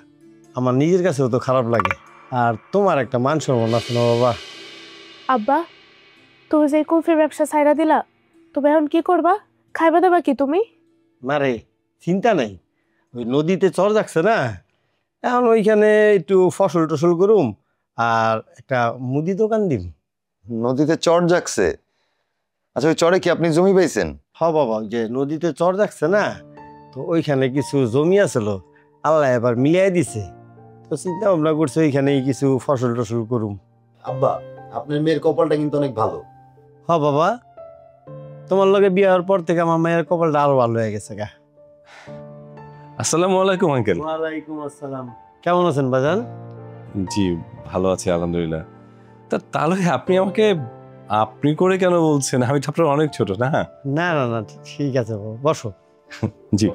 আমার নিজের কাছেও তো খারাপ লাগে। আর তোমার একটা মান সম্মান আছে না বাবা। আব্বা, তুমি যে কুলফির ব্যবসা ছাইড়া দিলা, তুমি এখন কি করবা? খাইবা দেবা কি তুমি? না রে, চিন্তা নাই, ওই নদীতে চর যাচ্ছে না, এখন ওইখানে একটু ফসল টসল করুম আর একটা মুদি দোকান দিম। নদীতে চর জাগছে? আচ্ছা, ওই চরে কি আপনি জমি পাইছেন? হ বাবা, ওই যে নদীতে চর যাচ্ছে না, তো ওইখানে কিছু জমি আছিল, আল্লাহ এবার মিলিয়ে দিছে। তো চিন্তা ভাবনা করছে ওইখানেই কিছু ফসল টসল করুম। আব্বা, আপনার মেয়ের কপালটা কিন্তু অনেক ভালো। হ বাবা, তোমার লগে বিয়ে হওয়ার পর থেকে আমার মায়ের কপালটা আরো ভালো হয়ে গেছে গা। আসসালামু আলাইকুম আঙ্কেল। ওয়ালাইকুম আসসালাম। কেমন আছেন বাজান? জি ভালো আছি আলহামদুলিল্লাহ। তাহলে আপনি আমাকে আপনি করে কেন বলছেন? আমি তো আপনার অনেক ছোট না। না না না, ঠিক আছে বাবা, বসো। জি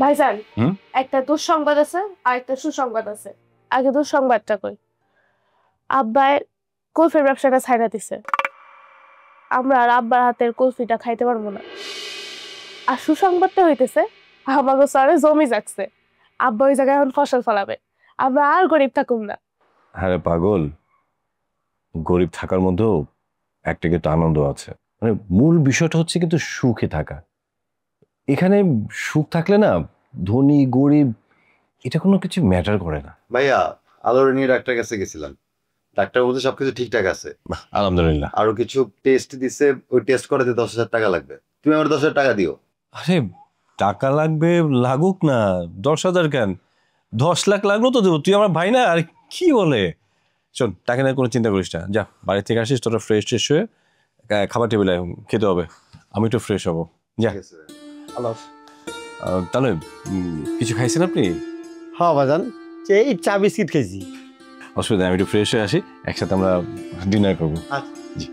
ভাইজান, হুম? একটা দুঃসংবাদ আছে আর একটা সুসংবাদ আছে। আগে দুঃসংবাদটা কই। আব্বাই কুলফির ব্যবসাটা ছাইড়া দিছে। আমরা আর আব্বার হাতের কুলফিটা খাইতে পারবো না। আর সুসংবাদটা হইতেছে আমাগো স্যারে জমি যাচ্ছে, আব্বা ওই জায়গায় এখন ফসল ফলাবে, আমরা আর গরিব থাকুম না। আরে পাগল, গরিব থাকার মধ্যেও একটা কিন্তু আনন্দ আছে। মানে মূল বিষয়টা হচ্ছে কিন্তু সুখে থাকা। এখানে সুখ থাকলে না ধনী গরিব এটা কোনো কিছু ম্যাটার করে না। ভাইয়া, আলোর নিয়ে ডাক্তার কাছে গেছিলাম, ডাক্তার বলতে সবকিছু ঠিকঠাক আছে। আলহামদুলিল্লাহ। আরো কিছু টেস্ট দিছে, ওই টেস্ট করাতে 10,000 টাকা লাগবে। তুমি আমার 10,000 টাকা দিও। আরে টাকা লাগবে, লাগুক না। 10,000 কেন, 10 লাখ লাগলো তো দেবো। তুই আমার ভাই না? আর কি বলে, শোন টাকা নিয়ে কোনো চিন্তা করিস না। যা বাড়ি থেকে আসিস, তোরা ফ্রেশ ট্রেশ হয়ে খাবার টেবিলে খেতে হবে। আমি একটু ফ্রেশ হবো। যা। ঠিক আছে, আল্লাহ হাফেজ। তাহলে কিছু খাইছেন আপনি? হ্যাঁ বাজান, এই চা বিস্কিট খেয়েছি। অসুবিধা নেই, আমি একটু ফ্রেশ হয়ে আসি, একসাথে আমরা ডিনার করবো। আচ্ছা। জি।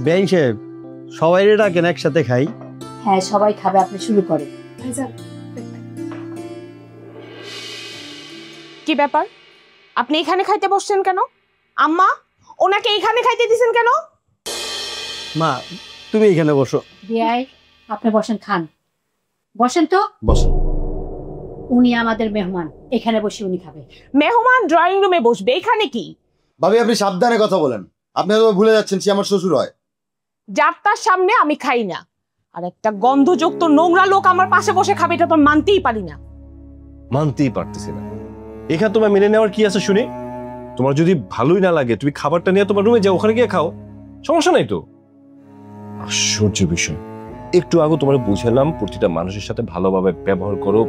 বেআইন সাহেব, সবাই ডাকেন একসাথে খাই। হ্যাঁ, সবাই খাবে, আপনি শুরু করেন। ভাইজান, কি ব্যাপার? আপনি এখানে খাইতে বসছেন কেন? আম্মা, ওনাকে এখানে খাইতে দিছেন কেন? মা, তুমি এখানে বসো। বিয়াই, আপনি বসেন, খান। বসেন তো। বসো। উনি আমাদের মেহমান, এখানে বসে উনি খাবে। মেহমান ড্রয়িং রুমে বসবে, এখানে কি? ভাবি, আপনি সাবধানে কথা বলেন। আপনি হয়তো ভুলে যাচ্ছেন সে আমার শ্বশুর হয়। যার তার সামনে আমি খাই না, আর একটা গন্ধযুক্ত নোংরা লোক আমার পাশে বসে খাবে, এটা তো মানতেই পারি না। মানতেই পারতেছি না। এখানে তোমার মেনে নেওয়ার কি আছে শুনি? তোমার যদি ভালোই না লাগে তুমি খাবারটা নিয়ে তোমার রুমে যাও, ওখানে গিয়ে খাও, সমস্যা নাই তো। আশ্চর্য বিষয়, একটু আগে তোমার বুঝালাম প্রতিটা মানুষের সাথে ভালোভাবে ব্যবহার করো,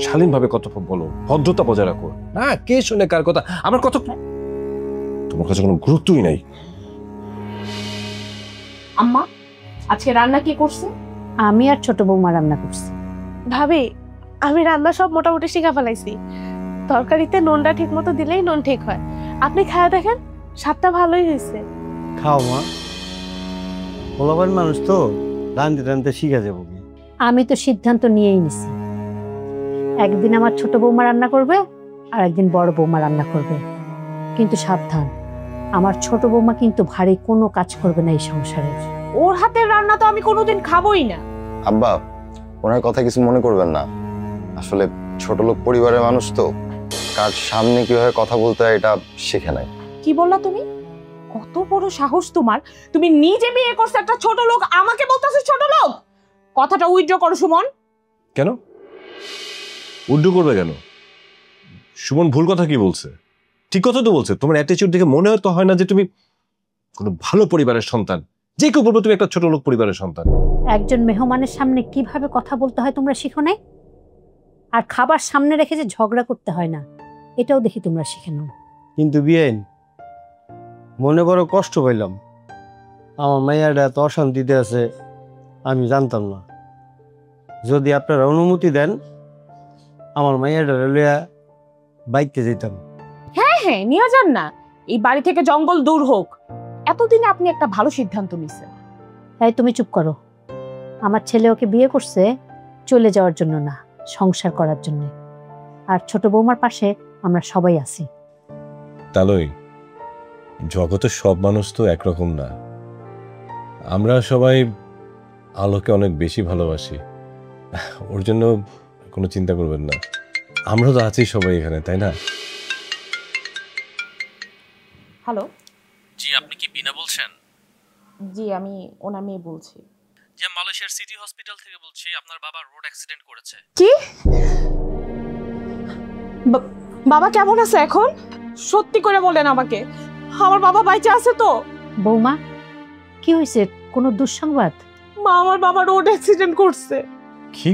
শালীনভাবে কথা বলো, ভদ্রতা বজায় রাখো। না, কে শুনে কার কথা? আমার কথা তোমার কাছে কোনো গুরুত্বই নাই। আম্মা, আজকে রান্না কি করছে? আমি আর ছোট বৌমা রান্না করছি। ভাবি, আমি রান্না সব মোটামুটি শিখা ফেলাইছি। তরকারিতে নুনটা ঠিক মতো দিলেই নুন ঠিক হয়। আপনি খায়া দেখেন, স্বাদটা ভালোই হয়েছে। খাও মা, পোলাপান মানুষ তো, রান্ধতে রান্ধতে শিখা যাবো কি। আমি তো সিদ্ধান্ত নিয়েই নিছি, একদিন আমার ছোট বৌমা রান্না করবে আর একদিন বড় বৌমা রান্না করবে। কিন্তু সাবধান, আমার ছোট বৌমা কিন্তু ভারী কোনো কাজ করবে না এই সংসারের। ওর হাতের রান্না তো আমি কোনোদিন খাবোই না। আব্বা, ওনার কথা কিছু মনে করবেন না। আসলে ছোট লোক পরিবারের মানুষ তো, কার সামনে কিভাবে কথা বলতে হয় এটা শেখে নাই। কি বললা তুমি? কত বড় সাহস তোমার! তুমি নিজে বিয়ে করছো একটা ছোট লোক, আমাকে বলতেছো ছোট লোক? কথাটা উইথড্র করো সুমন। কেন উড্ডু করবে কেন? সুমন ভুল কথা কি বলছে? ঠিক কথা তো বলছে। তোমার অ্যাটিটিউড দেখে মনে তো হয় না যে তুমি কোনো ভালো পরিবারের সন্তান। যে কেউ বলবো তুমি একটা ছোট লোক পরিবারের সন্তান। একজন মেহমানের সামনে কিভাবে কথা বলতে হয় তোমরা শিখো নাই? আর খাবার সামনে রেখে যে ঝগড়া করতে হয় না, এটাও দেখি তোমরা শিখে নাও। কিন্তু বিয়েন, মনে বড় কষ্ট পাইলাম। আমার মাইয়াটা এত অশান্তিতে আছে আমি জানতাম না। যদি আপনারা অনুমতি দেন, আমার মাইয়াটা লইয়া বাইকতে যেতাম। হ্যাঁ হ্যাঁ, নিয়ে যান না। এই বাড়ি থেকে জঙ্গল দূর হোক। এতদিনে আপনি একটা ভালো সিদ্ধান্ত নিছেন। তাই তুমি চুপ করো। আমার ছেলে ওকে বিয়ে করছে চলে যাওয়ার জন্য না, সংসার করার জন্য। আর ছোট বৌমার পাশে আমরা সবাই আছি। তালই, জগতের সব মানুষ তো একরকম না। আমরা সবাই আলোকে অনেক বেশি ভালোবাসি। ওর জন্য কোনো চিন্তা করবেন না। আমরা তো আছি সবাই এখানে, তাই না? হ্যালো। জি, আপনি কি বিনা বলছেন? জি, আমি ওনার মেয়ে বলছি। যে মালয়েশিয়ার সিটি হসপিটাল থেকে বলছি, আপনার বাবা রোড অ্যাক্সিডেন্ট করেছে। কি? বাবা কেমন আছে এখন? সত্যি করে বলেন আমাকে। আমার বাবা বাইচে আছে তো? বৌমা কি হয়েছে, কোনো দুঃসংবাদ? মা, আমার বাবা রোড অ্যাক্সিডেন্ট করছে। কি?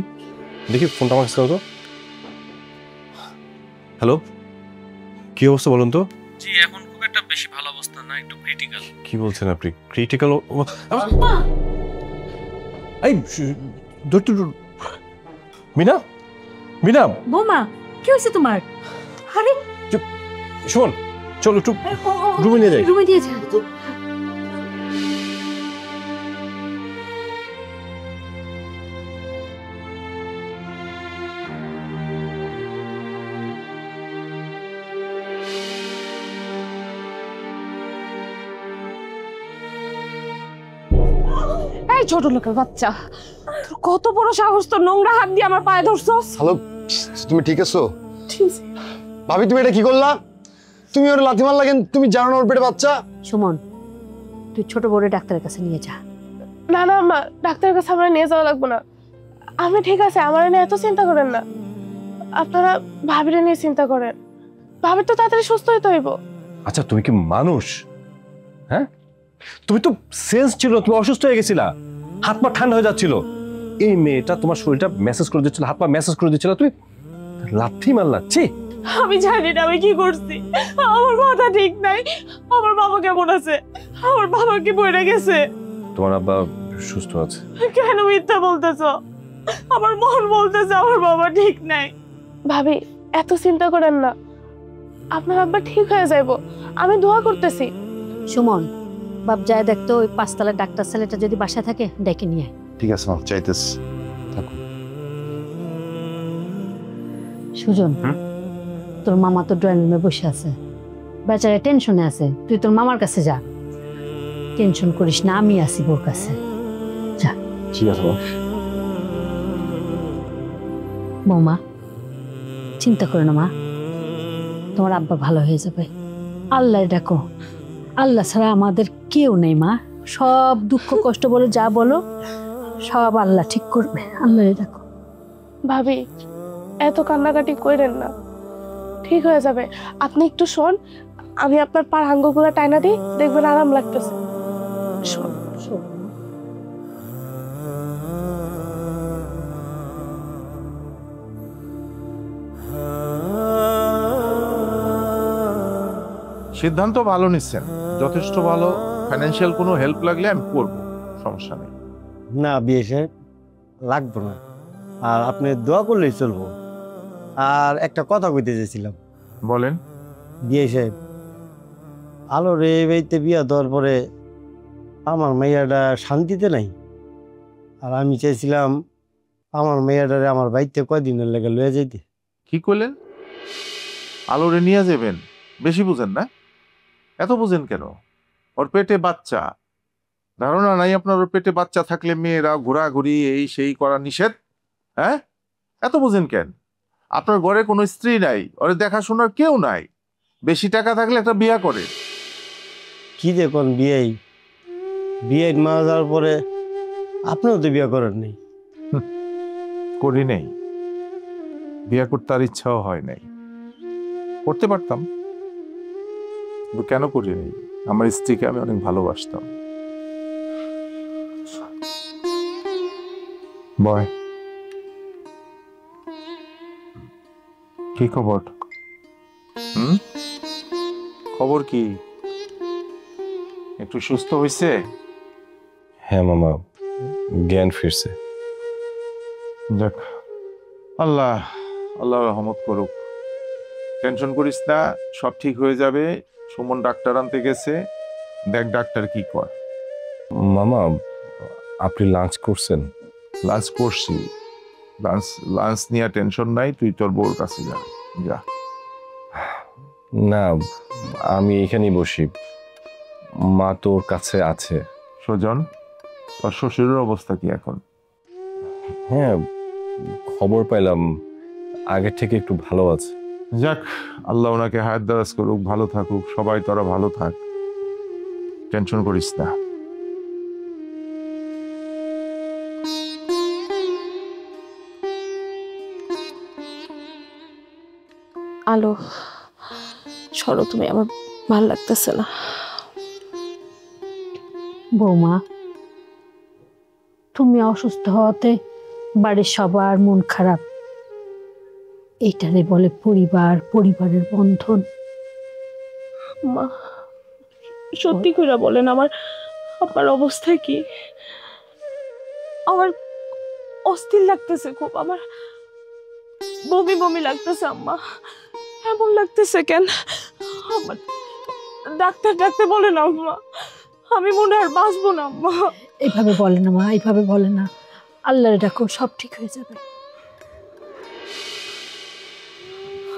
দেখি ফোনটা আমার কাছে দাও তো। হ্যালো, কি অবস্থা বলুন তো? জি এখন খুব একটা বেশি ভালো অবস্থা না, একটু ক্রিটিক্যাল। কি বলছেন আপনি? ক্রিটিক্যাল? এই মিনা, মিনা, বৌমা কি হয়েছে তোমার? আরে শোন, চল একটু রুমে নিয়ে যাই। রুমে দিয়ে যা। এই ছোট লোকের বাচ্চা, তোর কত বড় সাহস, তোর নোংরা হাত দিয়ে আমার পায়ে ধরছস? হ্যালো, তুমি ঠিক আছো? ঠিক আছে। ভাবি তুমি এটা কি করলা? তুমি ওর লাথি মারলা কেন? তুমি জানো না ওর পেটে বাচ্চা? সুমন, তুই ছোট বড় ডাক্তারের কাছে নিয়ে যা। না না মা, ডাক্তারের কাছে আমরা নিয়ে যাওয়া লাগবে না। আমি ঠিক আছে, আমার নিয়ে এত চিন্তা করেন না। আপনারা ভাবিরে নিয়ে চিন্তা করেন। ভাবির তো তাড়াতাড়ি সুস্থ হইতে হইব। আচ্ছা তুমি কি মানুষ? হ্যাঁ, তুমি তো সেন্স ছিল, তুমি অসুস্থ হয়ে গেছিলা, হাত পা ঠান্ডা হয়ে যাচ্ছিল। এই মেয়েটা তোমার শরীরটা মেসেজ করে দিচ্ছিল, হাত পা মেসেজ করে দিচ্ছিল, তুমি লাথি মারলা। ছি, আমি জানি না আমি কি করছি। আমার মাথা ঠিক নাই। আমার বাবা কেমন আছে? আমার বাবা কি মরে গেছে? তোমার আব্বা সুস্থ আছে। কেন মিথ্যা বলতেছ? আমার মন বলতেছে আমার বাবা ঠিক নাই। ভাবি এত চিন্তা করেন না, আপনার আব্বা ঠিক হয়ে যাইব। আমি দোয়া করতেছি। সুমন, বাপ যায় দেখতো ওই 5 তলার ডাক্তার ছেলেটা যদি বাসায় থাকে ডেকে নিয়ে আয়। ঠিক আছে মা, চাইতেছি। সুজন, তোর মামা তো ড্রয়িং রুমে বসে আছে, বেচারা টেনশনে আছে। তুই তোর মামার কাছে যা, টেনশন করিস না, আমি আছি ওর কাছে। যা। ঠিক আছে মা। বৌমা চিন্তা করো না মা, তোমার আব্বা ভালো হয়ে যাবে। আল্লাহ ডাকো, আল্লাহ ছাড়া আমাদের কেউ নেই মা। সব দুঃখ কষ্ট বলে যা বলো সব আল্লাহ ঠিক করবে। আল্লাহ ডাকো। ভাবি এত কান্নাকাটি করেন না, ঠিক হয়ে যাবে। আপনি একটু শোন, আমি আপনার পার আঙ্গুলগুলো টাইনা দিই, দেখবেন আরাম লাগতেছে। শোন শোন। সিদ্ধান্ত ভালো নিচ্ছেন, যথেষ্ট ভালো। ফাইন্যান্সিয়াল কোনো হেল্প লাগলে আমি করব, সমস্যা নেই। না বিয়ে সাহেব, লাগবো না। আর আপনি দোয়া করলেই চলবো। আর একটা কথা কইতে চাইছিলাম। বলেন। বিয়ে সাহেব, আলোর এই বাড়িতে বিয়া দেওয়ার পরে আমার মেয়েটা শান্তিতে নাই। আর আমি চাইছিলাম আমার মেয়েটারে আমার বাড়িতে কয়দিনের লেগে লয়ে যাইতে। কি করলেন? আলোরে নিয়ে যাবেন? বেশি বুঝেন না? এত বুঝেন কেন? ওর পেটে বাচ্চা, ধারণা নাই আপনার ওর পেটে বাচ্চা থাকলে মেয়েরা ঘোরাঘুরি এই সেই করা নিষেধ? হ্যাঁ, এত বুঝেন কেন? আপনার ঘরে কোনো স্ত্রী নাই, ওর দেখাশোনার কেউ নাই। বেশি টাকা থাকলে একটা বিয়া করে। কি যে কোন বিয়েই, বিয়ে মারা যাওয়ার পরে আপনিও তো বিয়ে করেন নাই। করি নাই, বিয়া করতে আর ইচ্ছাও হয় নাই। করতে পারতাম, কিন্তু কেন করি নাই? আমার স্ত্রীকে আমি অনেক ভালোবাসতাম। বয়, কি খবর? খবর কি? একটু সুস্থ হয়েছে? হ্যাঁ মামা, জ্ঞান ফিরছে। দেখ, আল্লাহ আল্লাহ রহমত করুক। টেনশন করিস না, সব ঠিক হয়ে যাবে। সুমন ডাক্তার আনতে গেছে, দেখ ডাক্তার কি কর। মামা, আপনি লাঞ্চ করছেন? লাঞ্চ করছি। লাঞ্চ নিয়ে টেনশন নাই, তুই তোর বউর কাছে যা। যা। না, আমি এখানেই বসি, মা তোর কাছে আছে। সুজন, তোর শ্বশুরের অবস্থা কি এখন? হ্যাঁ, খবর পাইলাম আগের থেকে একটু ভালো আছে। যাক, আল্লাহ ওনাকে হায়াত দারাজ করুক, ভালো থাকুক সবাই, তোরা ভালো থাক, টেনশন করিস না। আলো, সরো তুমি, আমার ভাল লাগতেছে না। বৌমা, তুমি অসুস্থ হওয়াতে বাড়ির সবার মন খারাপ। এইটারে বলে পরিবার, পরিবারের বন্ধন। মা সত্যি করে বলেন, আমার অবস্থা কি? আমার অস্থির লাগতেছে খুব, আমার বমি বমি লাগতেছে আম্মা। এমন লাগতেছে কেন? আমার ডাক্তার ডাক্তার বলেন আম্মা, আমি মনে আর বাঁচবো না আম্মা। এইভাবে বলে না মা, এইভাবে বলে না। আল্লাহরে ডাকো, সব ঠিক হয়ে যাবে।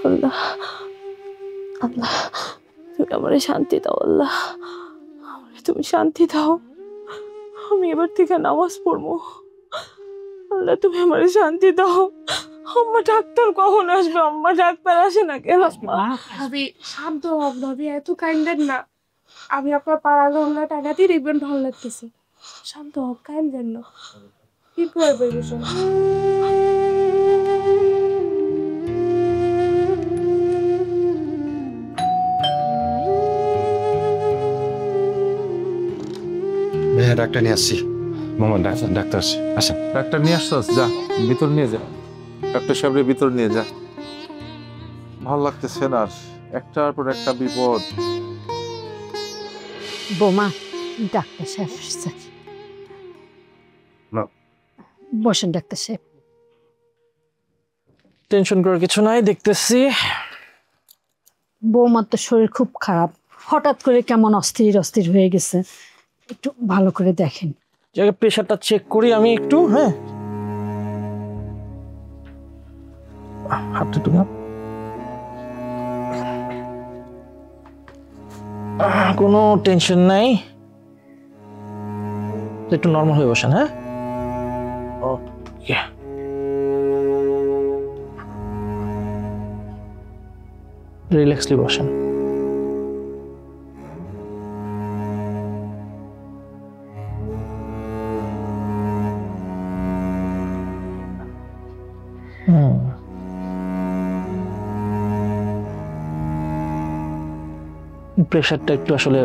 আল্লাহ আল্লাহ, তুমি আমারে শান্তি দাও। আল্লাহ আমারে তুমি শান্তি দাও। আমি এবার থেকে নামাজ পড়বো। আল্লাহ তুমি আমারে শান্তি দাও। আম্মা ডাক্তার কখন আসবে? আম্মা ডাক্তার আসে না কেন? ভাবি শান্ত হব, ভাবি এত কাইন্ডেন না। আমি আপনার পাড়ার আমরা টাকাতেই দেখবেন ভালো লাগতেছে। শান্ত হব, কাইন্ডেন না। কি করবে বিষয়? ভাইয়া ডাক্তার নিয়ে আসছি। মামা ডাক্তার আসে, আসেন। ডাক্তার নিয়ে আসছস, যা ভিতর নিয়ে যা। ডাক্তার সাহেবের ভিতর নিয়ে যা। ভালো লাগতেছে না, একটার পর একটা বিপদ। বৌমা, ডাক্তার সাহেব এসেছে। না। বসেন ডাক্তার সাহেব। টেনশন করার কিছু নাই, দেখতেছি। বৌমার তো শরীর খুব খারাপ, হঠাৎ করে কেমন অস্থির অস্থির হয়ে গেছে। একটু ভালো করে দেখেন। জায়গা প্রেশারটা চেক করি আমি একটু। হ্যাঁ, হাতটা একটু নাও। কোনো টেনশন নাই, একটু নর্মাল হয়ে বসেন। হ্যাঁ, ওকে। রিল্যাক্সলি বসেন। প্রেশারটা একটু আসলে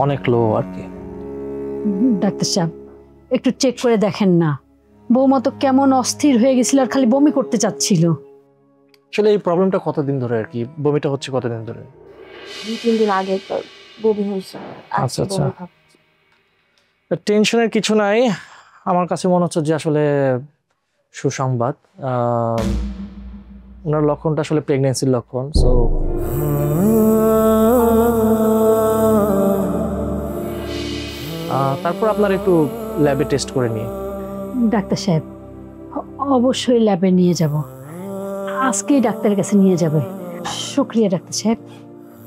অনেক লো আর কি। ডাক্তার সাহেব একটু চেক করে দেখেন না। বৌমা তো কেমন অস্থির হয়ে গেছিল, আর খালি বমি করতে চাচ্ছিল। আসলে এই প্রবলেমটা কতদিন ধরে আর কি? বমিটা হচ্ছে কতদিন ধরে? 2-3 দিন আগে একবার বমি হয়েছে। আচ্ছা আচ্ছা, টেনশনের কিছু নাই। আমার কাছে মনে হচ্ছে যে আসলে সুসংবাদ। ওনার লক্ষণটা আসলে প্রেগনেন্সির লক্ষণ। সো তারপর আপনার একটু ল্যাবে টেস্ট করে নিয়ে। ডাক্তার সাহেব অবশ্যই ল্যাবে নিয়ে যাব, আজকেই ডাক্তারের কাছে নিয়ে যাবে। শুক্রিয়া ডাক্তার সাহেব।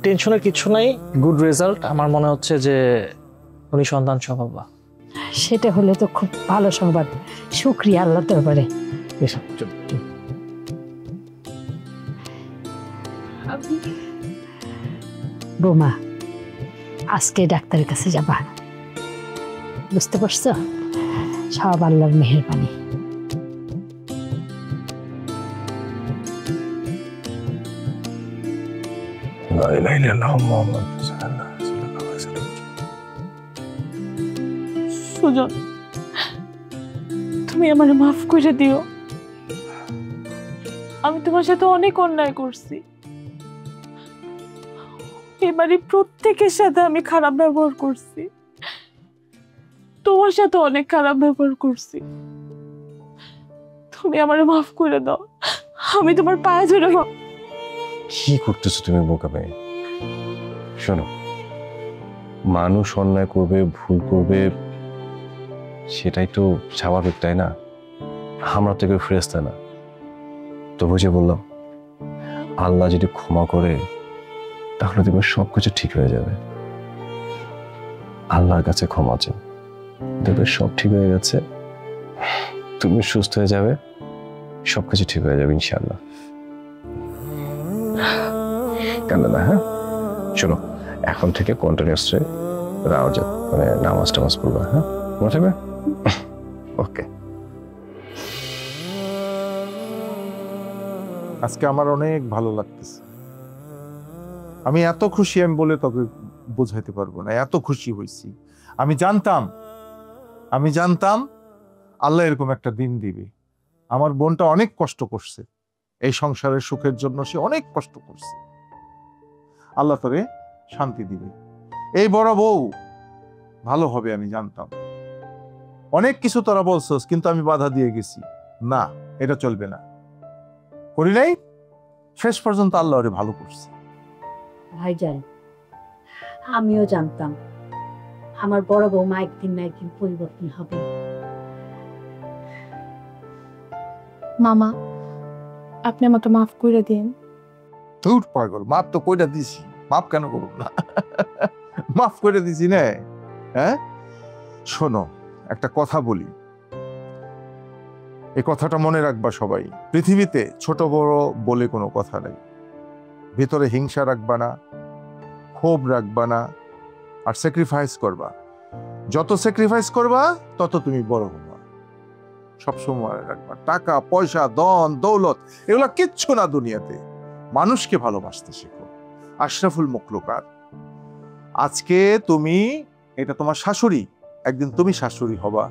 টেনশনের কিছু নাই, গুড রেজাল্ট। আমার মনে হচ্ছে যে উনি সন্তান সম্ভবা। সেটা হলে তো খুব ভালো সংবাদ। শুক্রিয়া আল্লাহ দরবারে। বৌমা, আজকে ডাক্তারের কাছে যাবা, বুঝতে পারছো? সব আল্লাহর মেহেরবানি। সুজন, তুমি আমারে মাফ করে দিও। আমি তোমার সাথে অনেক অন্যায় করছি। এবারে প্রত্যেকের সাথে আমি খারাপ ব্যবহার করছি, তোমার সাথে অনেক খারাপ ব্যবহার করছি। তুমি আমারে মাফ করে দাও। আমি তোমার পায়ে ধরে কি করতেছো তুমি বোকা মেয়ে? শোনো, মানুষ অন্যায় করবে, ভুল করবে, সেটাই তো স্বাভাবিক, তাই না? আমরা তো কেউ ফেরেশতা না। তবু যে বললাম, আল্লাহ যদি ক্ষমা করে তাহলে দেখবে সবকিছু ঠিক হয়ে যাবে। আল্লাহর কাছে ক্ষমা চাও, দেখবে সব ঠিক হয়ে গেছে, তুমি সুস্থ হয়ে যাবে, সবকিছু ঠিক হয়ে যাবে ইনশাআল্লাহ। কেন না? হ্যাঁ, চলো এখন থেকে কন্টিনিউয়াসলি মানে নামাজ টামাজ পড়বা। হ্যাঁ, মনে থাকবে? ওকে। আজকে আমার অনেক ভালো লাগতেছে। আমি এত খুশি আমি বলে তোকে বোঝাইতে পারবো না, এত খুশি হয়েছি। আমি জানতাম আল্লাহ এরকম একটা দিন দিবে। আমার বোনটা অনেক কষ্ট করছে এই সংসারের সুখের জন্য, সে অনেক কষ্ট করছে। আল্লাহ তোরে শান্তি দিবে, এই বড় বউ ভালো হবে আমি জানতাম। অনেক কিছু তোরা বলছস, কিন্তু আমি বাধা দিয়ে গেছি, না এটা চলবে না, করি নাই। শেষ পর্যন্ত আল্লাহ ওরে ভালো করছে। ভাইজান, আমিও জানতাম আমার বড় বৌমা একদিন না একদিন পরিবর্তন হবে। মামা, আপনি আমাকে মাফ করে দিন। ধুর পাগল, মাফ তো কইরা দিছি, মাফ কেন করব না? মাফ করে দিছি না। হ্যাঁ, শোনো একটা কথা বলি, এই কথাটা মনে রাখবা সবাই। পৃথিবীতে ছোট বড় বলে কোনো কথা নাই। ভিতরে হিংসা রাখবা না, ক্ষোভ রাখবা না, আর স্যাক্রিফাইস করবা। যত স্যাক্রিফাইস করবা তত তুমি বড় হবা। সবসময় রাখবা, টাকা পয়সা ধন দৌলত এগুলো কিচ্ছু না দুনিয়াতে। মানুষকে ভালোবাসতে শেখো। আশরাফুল মখলুকাত। আজকে তুমি, এটা তোমার শাশুড়ি, একদিন তুমি শাশুড়ি হবা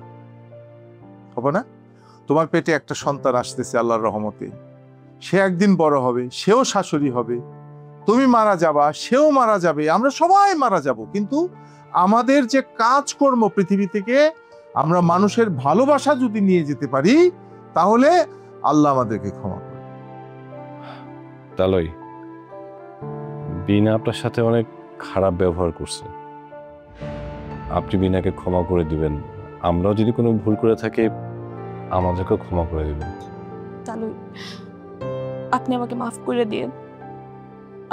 না? তোমার পেটে একটা সন্তান আসতেছে আল্লাহর রহমতে, সে একদিন বড় হবে, সেও শাশুড়ি হবে। তুমি মারা যাবা, সেও মারা যাবে, আমরা সবাই মারা যাব। কিন্তু আমাদের যে কাজকর্ম পৃথিবী থেকে আমরা মানুষের ভালোবাসা যদি নিয়ে যেতে পারি, তাহলে আল্লাহ আমাদেরকে ক্ষমা করবে। তালই বিনা আপনার সাথে অনেক খারাপ ব্যবহার করছে, আপনি বিনাকে ক্ষমা করে দিবেন। আমরাও যদি কোনো ভুল করে থাকি আমাদেরকেও ক্ষমা করে দিবেন। তালুই, আপনি আমাকে মাফ করে দিন।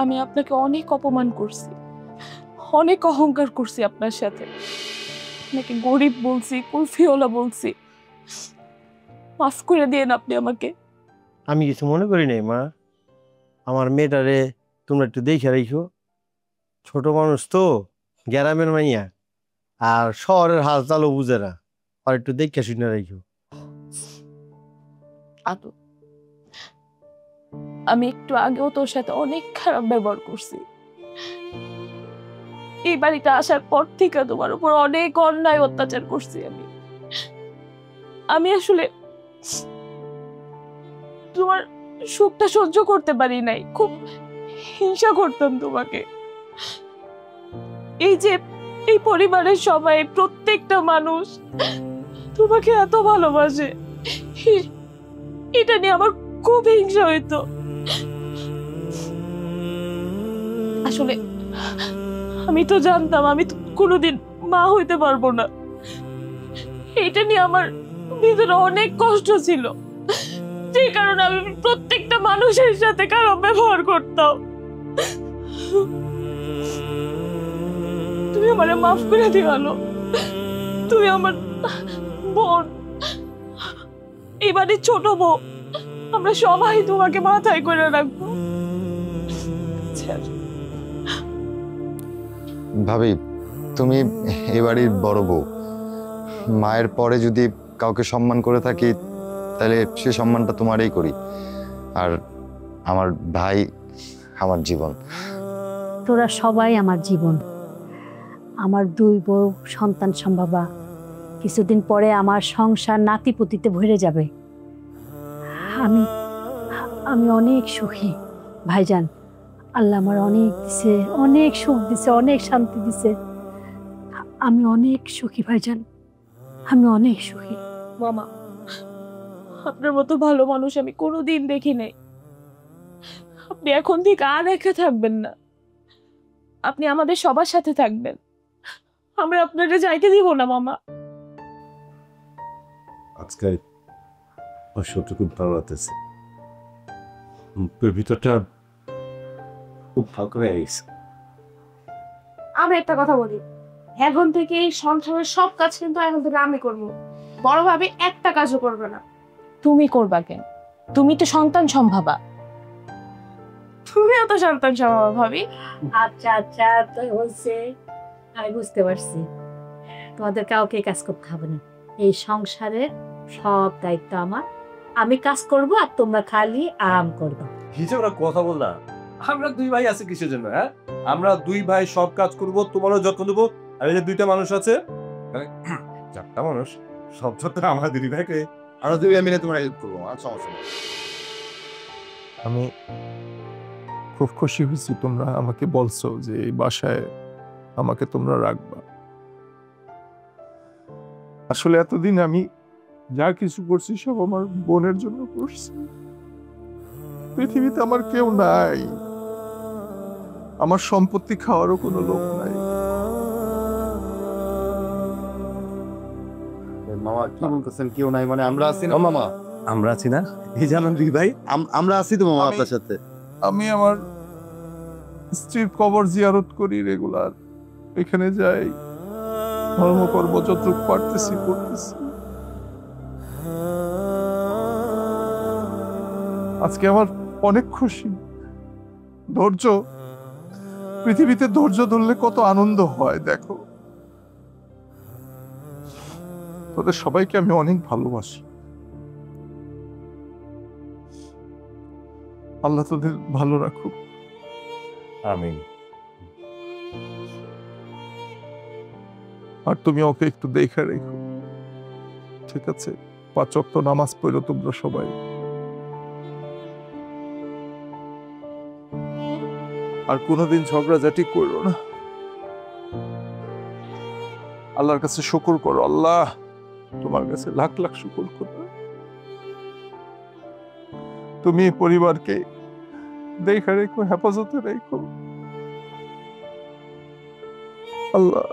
আমি আপনাকে অনেক অপমান করছি, অনেক অহংকার করছি আপনার সাথে, আপনাকে গরিব বলছি, কুলফিওয়ালা বলছি। মাফ করে দিন আপনি আমাকে। আমি কিছু মনে করি নাই মা, আমার মেয়েটারে তোমরা একটু দেখে রাখো। ছোট মানুষ তো, গ্রামের মাইয়া, আর শহরের হাল চালও বুঝে না, আর একটু দেখে শুনে রাখো। আদু, আমি একটু আগেও তোর সাথে অনেক খারাপ ব্যবহার করছি। এই বাড়িতে আসার পর থেকে তোমার উপর অনেক অন্যায় অত্যাচার করছি। আমি আসলে তোমার সুখটা সহ্য করতে পারি নাই, খুব হিংসা করতাম তোমাকে। এই যে এই পরিবারের সবাই, প্রত্যেকটা মানুষ তোমাকে এত ভালোবাসে, এটা নিয়ে আমার খুব হিংসা হইতো। আসলে আমি তো জানতাম আমি তো কোনোদিন মা হইতে পারবো না। এটা নিয়ে আমার ভিতরে অনেক কষ্ট ছিল, যে কারণে আমি প্রত্যেকটা মানুষের সাথে খারাপ ব্যবহার করতাম। তুমি আমারে মাফ করে দিও। তুমি আমার বোন, এই বাড়ির ছোট বউ, আমরা সবাই তোমাকে মাথায় করে রাখবো। ভাবি, তুমি এ বাড়ির বড় বউ, মায়ের পরে যদি কাউকে সম্মান করে থাকি তাহলে সে সম্মানটা তোমারই করি। আর আমার ভাই আমার জীবন। তোরা সবাই আমার জীবন, আমার দুই বউ সন্তান সম্ভবা। কিছুদিন পরে আমার সংসার নাতিপুতিতে ভরে যাবে। আমি আমি অনেক সুখী ভাইজান। আল্লাহ আমার অনেক দিছে, অনেক সুখ দিছে, অনেক শান্তি দিছে। আমি অনেক সুখী ভাইজান, আমি অনেক সুখী। মামা, আপনার মতো ভালো মানুষ আমি কোনোদিন দেখি নাই। আপনি এখন থেকে আর একা থাকবেন না, আপনি আমাদের সবার সাথে থাকবেন। আমরা আপনাকে যাইতে দিব না মামা। আজকে আমার শরীরটা খুব ভালো লাগতেছে, ভিতরটা খুব হালকা হয়ে গেছে। আমি একটা কথা বলি, এখন থেকে এই সংসারের সব কাজ কিন্তু এখন থেকে আমি করবো। বড় ভাবি একটা কাজও করবে না। তুমি করবা কেন? তুমি তো সন্তান সম্ভাবা। তুমিও তো সন্তান সম্ভবা ভাবি। আচ্ছা আচ্ছা, তো হচ্ছে, আমি বুঝতে পারছি। তোমাদের কাউকে কাজ করতে হবে না, এই সংসারের সব দায়িত্ব আমার। আমি কাজ করব আর তোমরা খালি আরাম করবা। হিসেবে কথা বল না, আমরা দুই ভাই আছি কিসের জন্য? হ্যাঁ, আমরা দুই ভাই সব কাজ করব, তোমারও যত্ন দেবো। আর এই যে দুইটা মানুষ আছে, মানে চারটা মানুষ, সব যত্ন আমার দিদি ভাইকে। আমরা দুই মিলে তোমার হেল্প করবো, আর সমস্যা নেই। আমি খুব খুশি হয়েছি তোমরা আমাকে বলছো যে এই বাসায় আমাকে তোমরা রাখবা। আসলে এতদিন আমি যা কিছু করছি সব আমার বোনের জন্য করছি। পৃথিবীতে আমার কেউ নাই, আমার সম্পত্তি খাওয়ারও কোনো লোক নাই। মামা কি বলতেছেন কেউ নাই মানে আমরা আছি না মামা? আমরা আছি না, এই জানান দুই ভাই, আমরা আছি তো মামা আপনার সাথে। আমি আমার স্ত্রীর কবর জিয়ারত করি রেগুলার, এখানে যাই, ধর্মকর্ম যতটুকু পারতেছি করতেছি। আজকে আমার অনেক খুশি। ধৈর্য, পৃথিবীতে ধৈর্য ধরলে কত আনন্দ হয় দেখো। তোদের সবাইকে আমি অনেক ভালোবাসি। আল্লাহ তোদের ভালো রাখুক। আমিন। আর তুমি ওকে একটু দেখে রেখো, ঠিক আছে? 5 ওয়াক্ত নামাজ পড়ো তোমরা সবাই। আর কোনোদিন ঝগড়াঝাটি করো না। আল্লাহর কাছে শুকর করো। আল্লাহ তোমার কাছে লাখ লাখ শুকর করো, তুমি পরিবারকে দেখে রেখো, হেফাজতে রেখো। আল্লাহ